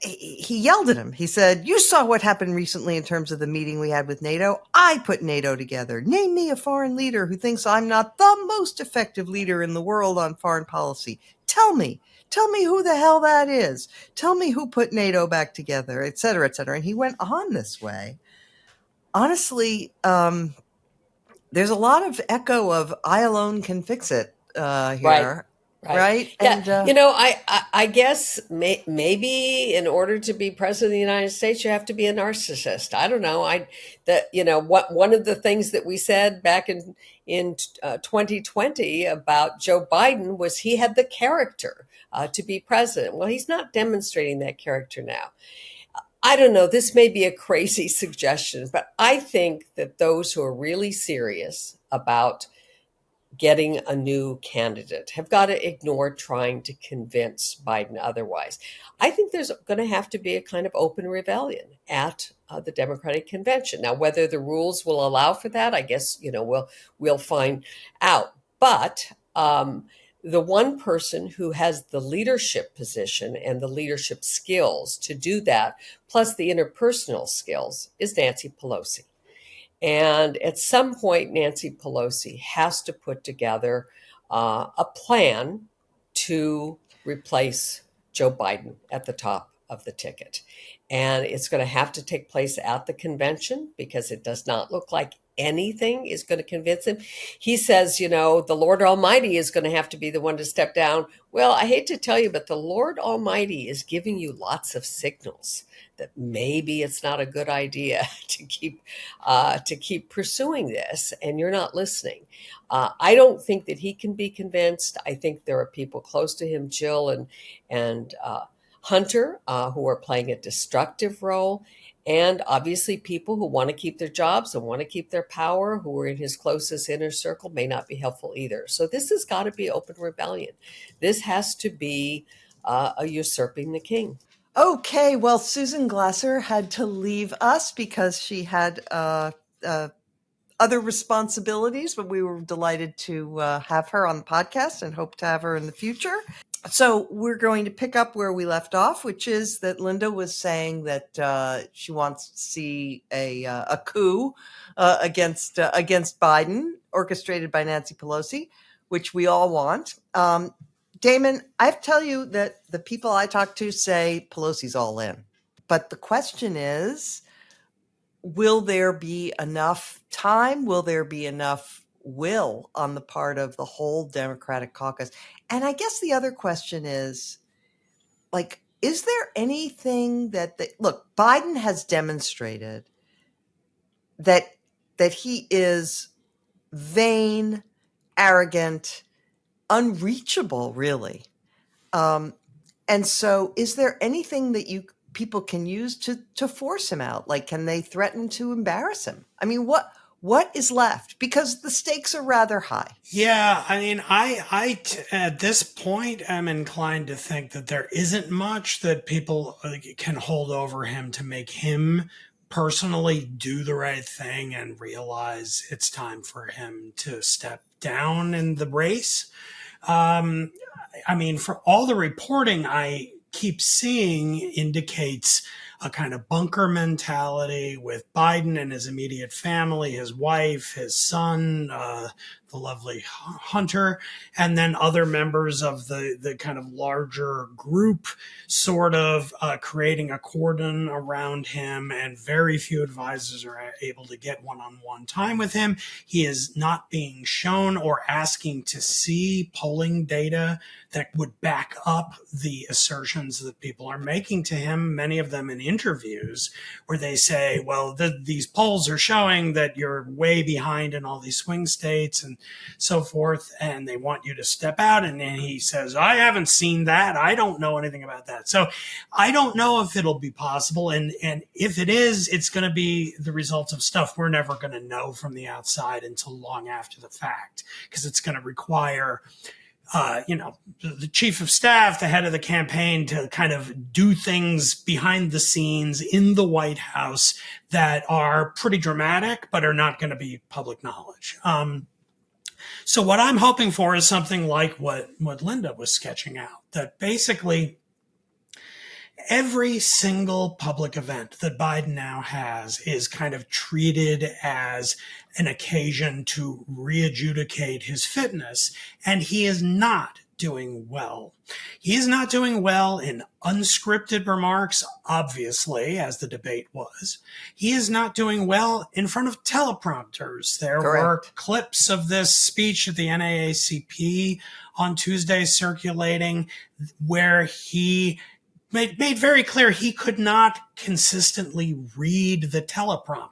he yelled at him. He said, "You saw what happened recently in terms of the meeting we had with NATO. I put NATO together. Name me a foreign leader who thinks I'm not the most effective leader in the world on foreign policy. Tell me who the hell that is. Tell me who put NATO back together, et cetera, et cetera." And he went on this way. Honestly, there's a lot of echo of "I alone can fix it" here. Right. Yeah. And, I guess maybe in order to be president of the United States, you have to be a narcissist. I don't know. One of the things that we said back in 2020 about Joe Biden was he had the character to be president. Well, he's not demonstrating that character now. I don't know. This may be a crazy suggestion, but I think that those who are really serious about getting a new candidate have got to ignore trying to convince Biden otherwise. I think there's going to have to be a kind of open rebellion at the Democratic convention. Now, whether the rules will allow for that, I guess, we'll find out. But the one person who has the leadership position and the leadership skills to do that, plus the interpersonal skills, is Nancy Pelosi. And at some point, Nancy Pelosi has to put together a plan to replace Joe Biden at the top of the ticket. And it's going to have to take place at the convention because it does not look like anything is going to convince him. He says, the Lord Almighty is going to have to be the one to step down. Well, I hate to tell you, but the Lord Almighty is giving you lots of signals that maybe it's not a good idea to keep pursuing this, and you're not listening. I don't think that he can be convinced. I think there are people close to him, Jill and Hunter, who are playing a destructive role. And obviously people who want to keep their jobs and want to keep their power, who are in his closest inner circle, may not be helpful either. So this has got to be open rebellion. This has to be a usurping the king. Okay, well, Susan Glasser had to leave us because she had other responsibilities, but we were delighted to have her on the podcast and hope to have her in the future. So we're going to pick up where we left off, which is that Linda was saying that she wants to see a coup against Biden, orchestrated by Nancy Pelosi, which we all want. Damon, I have to tell you that the people I talk to say Pelosi's all in. But the question is, will there be enough time? Will there be enough will on the part of the whole Democratic caucus? And I guess the other question is, is there anything look, Biden has demonstrated that he is vain, arrogant, unreachable, really. And so is there anything that people can use to force him out? Can they threaten to embarrass him? I mean, What is left? Because the stakes are rather high. Yeah, I mean, I at this point am inclined to think that there isn't much that people can hold over him to make him personally do the right thing and realize it's time for him to step down in the race. I mean, for all the reporting I keep seeing indicates a kind of bunker mentality with Biden and his immediate family, his wife, his son, the lovely Hunter, and then other members of the kind of larger group sort of creating a cordon around him, and very few advisors are able to get one-on-one time with him. He is not being shown or asking to see polling data that would back up the assertions that people are making to him, many of them in interviews where they say, well, these polls are showing that you're way behind in all these swing states and so forth, and they want you to step out. And then he says, I haven't seen that. I don't know anything about that. So I don't know if it'll be possible. And if it is, it's going to be the results of stuff we're never going to know from the outside until long after the fact, because it's going to require the chief of staff, the head of the campaign, to kind of do things behind the scenes in the White House that are pretty dramatic, but are not going to be public knowledge. So what I'm hoping for is something like what Linda was sketching out, that basically every single public event that Biden now has is kind of treated as an occasion to re-adjudicate his fitness, and he is not doing well. He is not doing well in unscripted remarks, obviously, as the debate was. He is not doing well in front of teleprompters. There were clips of this speech at the NAACP on Tuesday circulating where he made very clear he could not consistently read the teleprompter.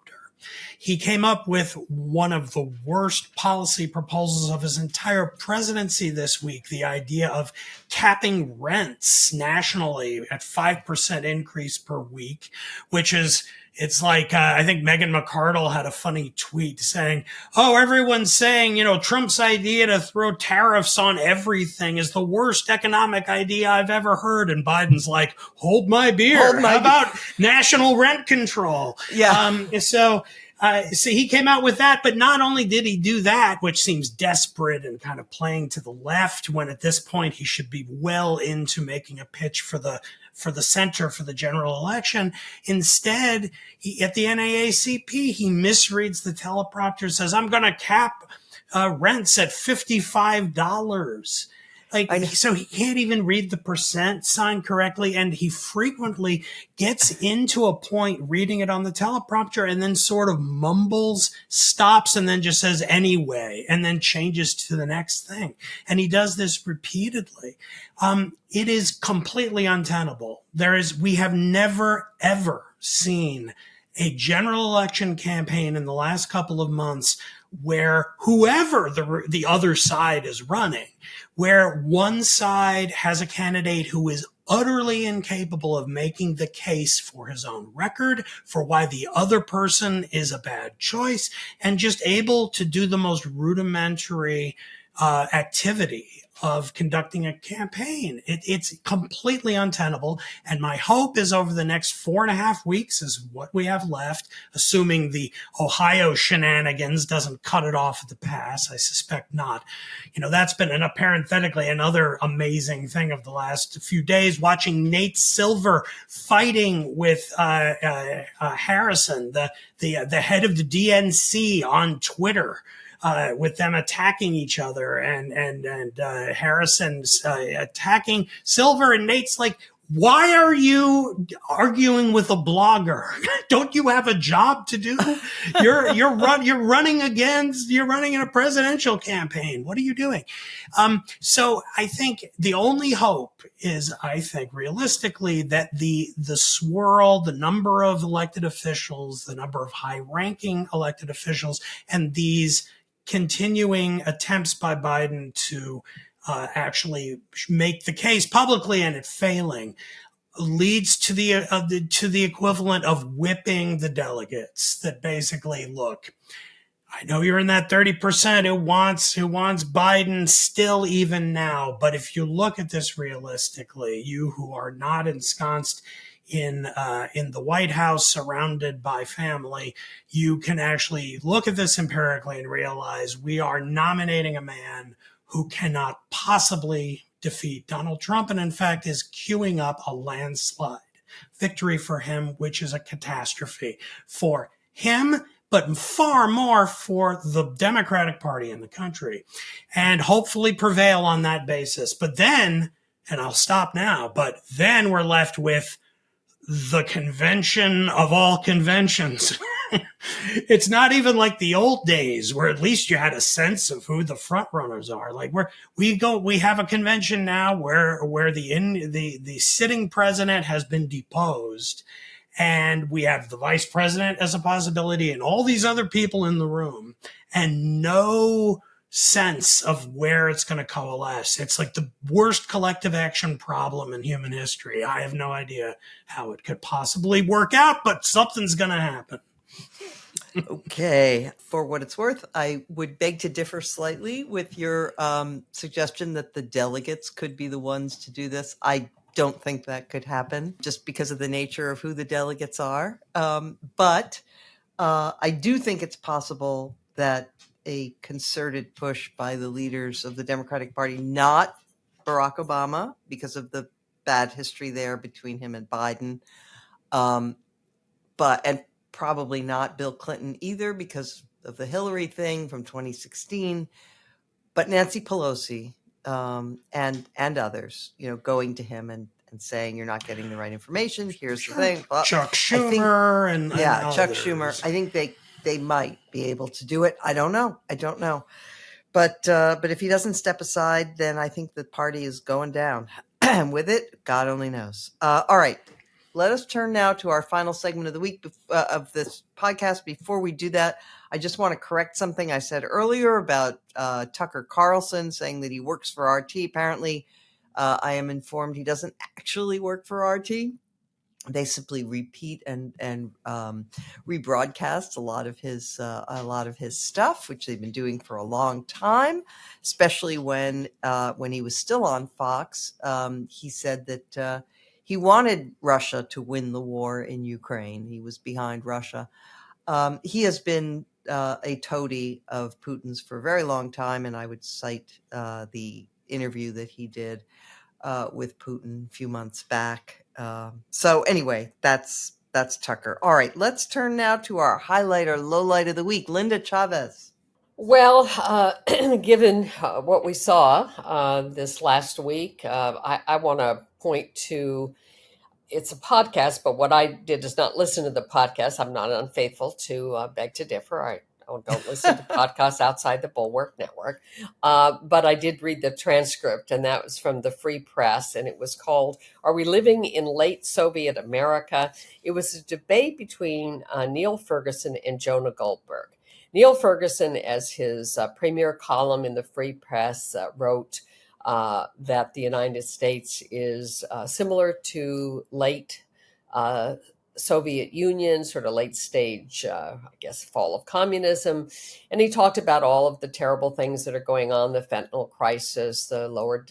He came up with one of the worst policy proposals of his entire presidency this week, the idea of capping rents nationally at 5% increase per week, which is, it's like, I think Meghan McArdle had a funny tweet saying, oh, everyone's saying, Trump's idea to throw tariffs on everything is the worst economic idea I've ever heard. And Biden's like, hold my beer. How about national rent control? Yeah. So he came out with that, but not only did he do that, which seems desperate and kind of playing to the left, when at this point he should be well into making a pitch for the center for the general election. Instead, at the NAACP, he misreads the teleprompter, says, I'm going to cap rents at $55. So he can't even read the percent sign correctly, and he frequently gets into a point reading it on the teleprompter and then sort of mumbles, stops, and then just says anyway, and then changes to the next thing. And he does this repeatedly. It is completely untenable. We have never, ever seen a general election campaign in the last couple of months where whoever the other side is running, where one side has a candidate who is utterly incapable of making the case for his own record, for why the other person is a bad choice, and just able to do the most rudimentary activity of conducting a campaign. It's completely untenable. And my hope is over the next 4.5 weeks is what we have left, assuming the Ohio shenanigans doesn't cut it off at the pass. I suspect not. That's been parenthetically another amazing thing of the last few days, watching Nate Silver fighting with Harrison, the head of the DNC, on Twitter. With them attacking each other and Harrison's attacking Silver, and Nate's like, why are you arguing with a blogger? Don't you have a job to do? You're running in a presidential campaign. What are you doing? So I think the only hope is, realistically, that the swirl, the number of elected officials, the number of high-ranking elected officials, and these continuing attempts by Biden to actually make the case publicly and it failing leads to the equivalent of whipping the delegates. That basically, look, I know you're in that 30% who wants Biden still even now. But if you look at this realistically, you who are not ensconced in the White House surrounded by family, you can actually look at this empirically and realize we are nominating a man who cannot possibly defeat Donald Trump, and in fact is queuing up a landslide victory for him, which is a catastrophe for him, but far more for the Democratic Party in the country, and hopefully prevail on that basis. But then, and I'll stop now, but then we're left with the convention of all conventions. It's not even like the old days where at least you had a sense of who the front runners are. Like we have a convention now where the sitting president has been deposed, and we have the vice president as a possibility and all these other people in the room, and no sense of where it's going to coalesce. It's like the worst collective action problem in human history. I have no idea how it could possibly work out, but something's going to happen. Okay. For what it's worth, I would beg to differ slightly with your suggestion that the delegates could be the ones to do this. I don't think that could happen just because of the nature of who the delegates are. But I do think it's possible that a concerted push by the leaders of the Democratic Party, not Barack Obama, because of the bad history there between him and Biden, and probably not Bill Clinton either because of the Hillary thing from 2016, but Nancy Pelosi and others, going to him and saying you're not getting the right information. Here's the thing. Chuck Schumer and Chuck Schumer. I think they might be able to do it. I don't know. But if he doesn't step aside, then I think the party is going down. And with it, God only knows. All right. Let us turn now to our final segment of the week of this podcast. Before we do that, I just want to correct something I said earlier about Tucker Carlson saying that he works for RT. Apparently, I am informed he doesn't actually work for RT. They simply repeat and rebroadcast a lot of his stuff, which they've been doing for a long time. Especially when he was still on Fox, he said that he wanted Russia to win the war in Ukraine. He was behind Russia. He has been a toady of Putin's for a very long time, and I would cite the interview that he did with Putin a few months back. So anyway, that's Tucker. All right, let's turn now to our highlight or lowlight of the week. Linda Chavez. Well, given what we saw this last week, I want to point to, it's a podcast, but what I did is not listen to the podcast. I'm not unfaithful to beg to differ. I don't listen to podcasts outside the Bulwark network. But I did read the transcript, and that was from the Free Press, and it was called, "Are We Living in Late Soviet America?" It was a debate between Neil Ferguson and Jonah Goldberg. Neil Ferguson, as his premier column in the Free Press, wrote that the United States is similar to late Soviet Union, sort of late stage, fall of communism. And he talked about all of the terrible things that are going on, the fentanyl crisis, the lower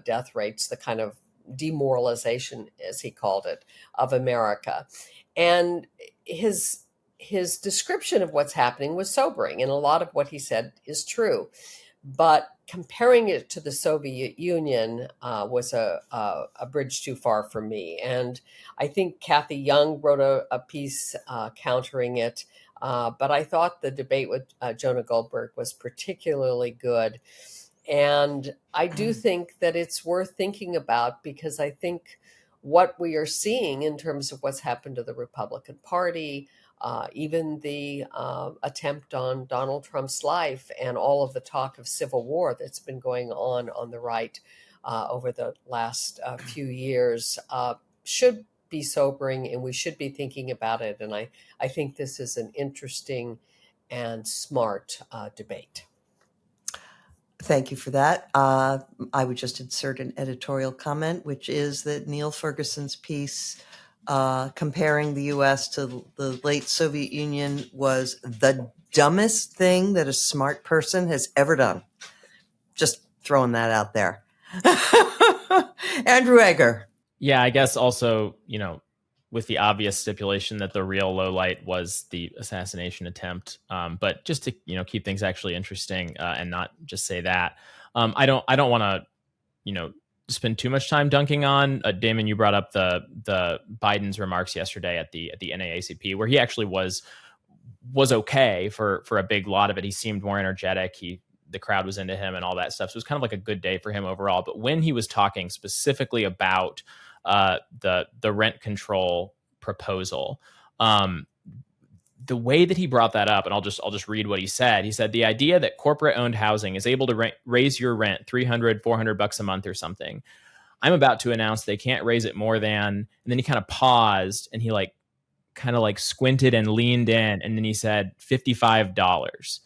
death rates, the kind of demoralization, as he called it, of America. And his description of what's happening was sobering, and a lot of what he said is true. But comparing it to the Soviet Union was a bridge too far for me. And I think Kathy Young wrote a piece countering it. But I thought the debate with Jonah Goldberg was particularly good. And I do think that it's worth thinking about, because I think what we are seeing in terms of what's happened to the Republican Party, even the attempt on Donald Trump's life, and all of the talk of civil war that's been going on the right over the last few years should be sobering, and we should be thinking about it. And I think this is an interesting and smart debate. Thank you for that. I would just insert an editorial comment, which is that Neil Ferguson's piece comparing the U.S. to the late Soviet Union was the dumbest thing that a smart person has ever done. Just throwing that out there. Andrew Egger. Yeah, I guess also, with the obvious stipulation that the real low light was the assassination attempt. But just to, keep things actually interesting and not just say that. I don't want to, spend too much time dunking on Damon. You brought up the Biden's remarks yesterday at the NAACP, where he actually was okay for a big lot of it. He seemed more energetic. The crowd was into him and all that stuff. So it was kind of like a good day for him overall. But when he was talking specifically about the rent control proposal, the way that he brought that up, and I'll just read what he said. He said, the idea that corporate owned housing is able to raise your rent $300-$400 a month or something. I'm about to announce they can't raise it more than, and then he kind of paused and he kind of squinted and leaned in. And then he said $55,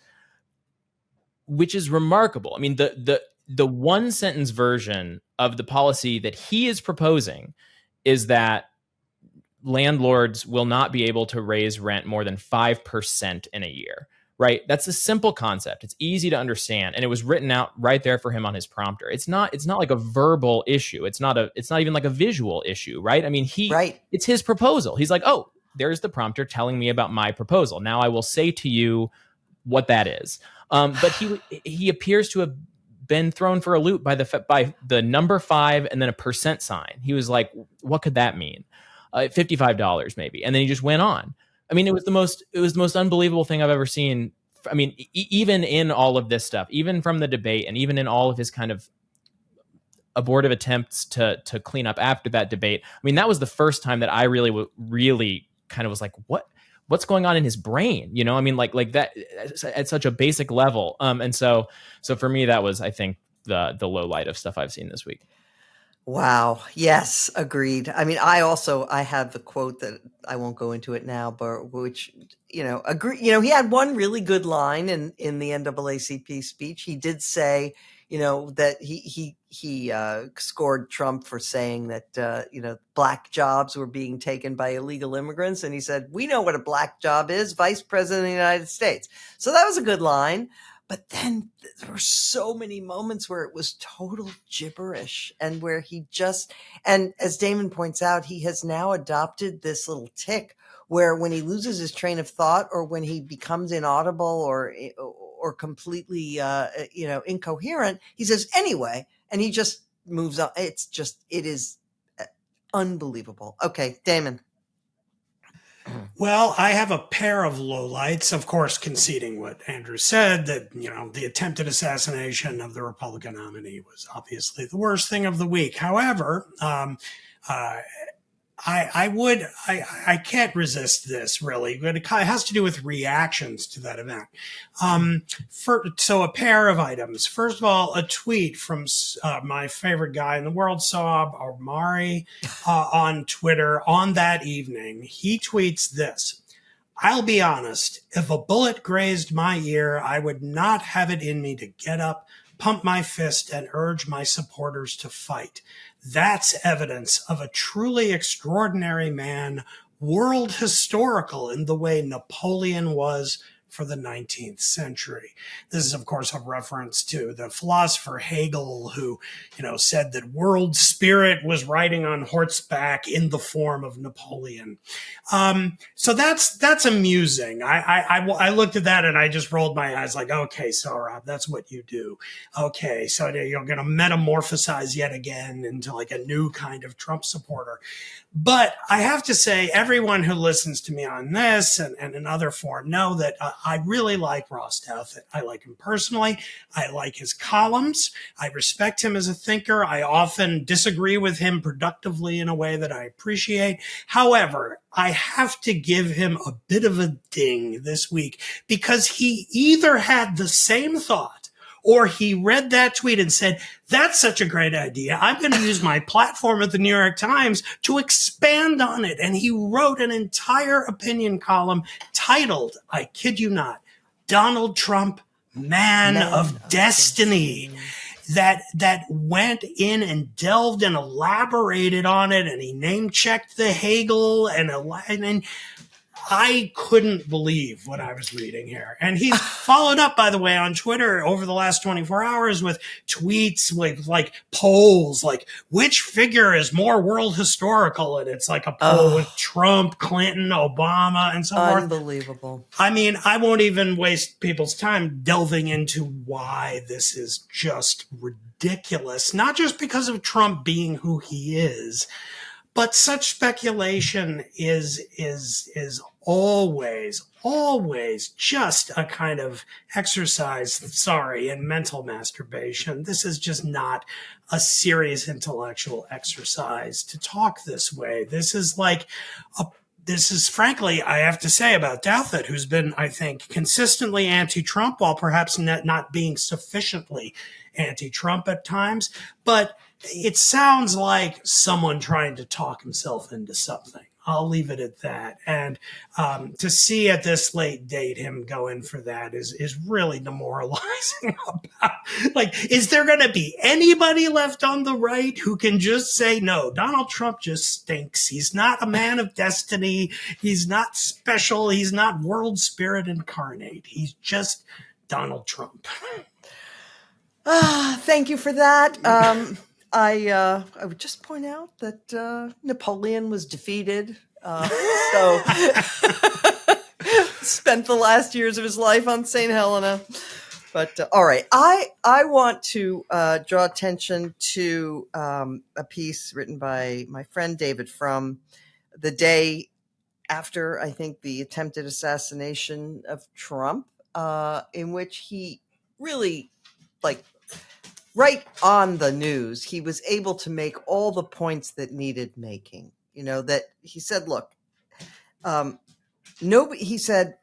which is remarkable. I mean, the one sentence version of the policy that he is proposing is that landlords will not be able to raise rent more than 5% in a year, right? That's a simple concept. It's easy to understand. And it was written out right there for him on his prompter. It's not like a verbal issue. It's not even like a visual issue, right? I mean, it's his proposal. He's like, oh, there's the prompter telling me about my proposal. Now I will say to you what that is. But he appears to have been thrown for a loop by the number 5 and then a percent sign. He was like, what could that mean? $55 maybe. And then he just went on. I mean, it was the most unbelievable thing I've ever seen. I mean, even in all of this stuff, even from the debate and even in all of his kind of abortive attempts to clean up after that debate. I mean, that was the first time that I really kind of was like, what's going on in his brain? I mean, like that at such a basic level. And so for me, that was, I think, the low light of stuff I've seen this week. Wow. Yes, agreed. I mean, I have the quote that I won't go into it now, but which, agree. He had one really good line in the NAACP speech. He did say, that he scored Trump for saying that, black jobs were being taken by illegal immigrants. And he said, we know what a black job is, Vice President of the United States. So that was a good line. But then there were so many moments where it was total gibberish and where and as Damon points out, he has now adopted this little tick where when he loses his train of thought or when he becomes inaudible or completely, incoherent, he says, anyway, and he just moves on. It is unbelievable. Okay, Damon. Well, I have a pair of lowlights, of course, conceding what Andrew said, that, the attempted assassination of the Republican nominee was obviously the worst thing of the week. However, I can't resist this really, but it has to do with reactions to that event. So a pair of items. First of all, a tweet from my favorite guy in the world, Saab Omari, on Twitter on that evening. He tweets this: I'll be honest, if a bullet grazed my ear, I would not have it in me to get up, pump my fist, and urge my supporters to fight. That's evidence of a truly extraordinary man, world historical in the way Napoleon was for the 19th century. This is, of course, a reference to the philosopher Hegel, who, said that world spirit was riding on horseback in the form of Napoleon. So that's amusing. I looked at that and I just rolled my eyes like, okay, Sohrab, that's what you do. Okay, so you're going to metamorphosize yet again into like a new kind of Trump supporter. But I have to say, everyone who listens to me on this and in other form know that I really like Rostow. I like him personally. I like his columns. I respect him as a thinker. I often disagree with him productively in a way that I appreciate. However, I have to give him a bit of a ding this week because he either had the same thought or he read that tweet and said, that's such a great idea. I'm going to use my platform at the New York Times to expand on it. And he wrote an entire opinion column titled, I kid you not, Donald Trump, Man of Destiny. That went in and delved and elaborated on it. And he name checked the Hegel and I couldn't believe what I was reading here. And he's followed up, by the way, on Twitter over the last 24 hours with tweets with like polls, like which figure is more world historical? And it's like a poll with Trump, Clinton, Obama, and so forth. Unbelievable. I mean, I won't even waste people's time delving into why this is just ridiculous, not just because of Trump being who he is, but such speculation is always just a kind of exercise, in mental masturbation. This is just not a serious intellectual exercise to talk this way. This is frankly, I have to say about Douthat, who's been, I think, consistently anti-Trump while perhaps not being sufficiently anti-Trump at times. But it sounds like someone trying to talk himself into something. I'll leave it at that. And to see at this late date him go in for that is really demoralizing. Is there going to be anybody left on the right who can just say, no, Donald Trump just stinks. He's not a man of destiny. He's not special. He's not world spirit incarnate. He's just Donald Trump. Thank you for that. I would just point out that Napoleon was defeated, so spent the last years of his life on St. Helena. But all right, I want to draw attention to a piece written by my friend David from the day after, I think, the attempted assassination of Trump, in which he really, right on the news, he was able to make all the points that needed making. That he said, look, he said,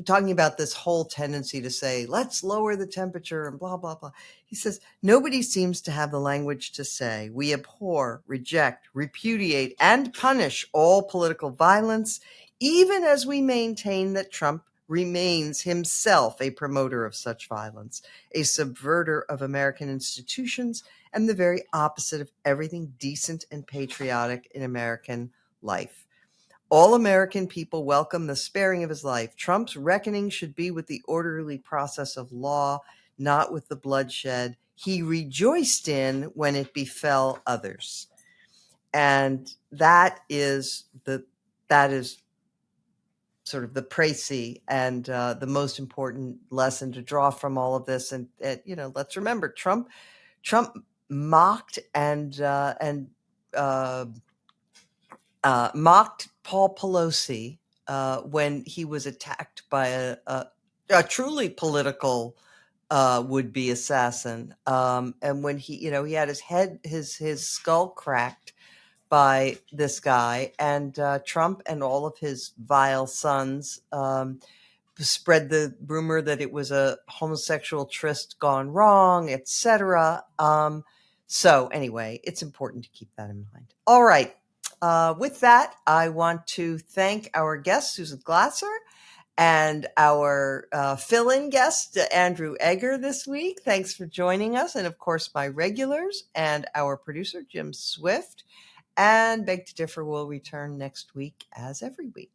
talking about this whole tendency to say, let's lower the temperature and blah, blah, blah. He says, nobody seems to have the language to say, we abhor, reject, repudiate, and punish all political violence, even as we maintain that Trump remains himself a promoter of such violence, a subverter of American institutions, and the very opposite of everything decent and patriotic in American life. All American people welcome the sparing of his life. Trump's reckoning should be with the orderly process of law, not with the bloodshed he rejoiced in when it befell others. And that is sort of the précis and the most important lesson to draw from all of this. And let's remember, Trump mocked and mocked Paul Pelosi when he was attacked by a truly political would-be assassin, and when he had his skull cracked by this guy, and Trump and all of his vile sons spread the rumor that it was a homosexual tryst gone wrong, etc. So anyway, it's important to keep that in mind. All right. With that, I want to thank our guest, Susan Glasser, and our fill-in guest, Andrew Egger, this week. Thanks for joining us. And of course, my regulars and our producer, Jim Swift. And Beg to Differ will return next week, as every week.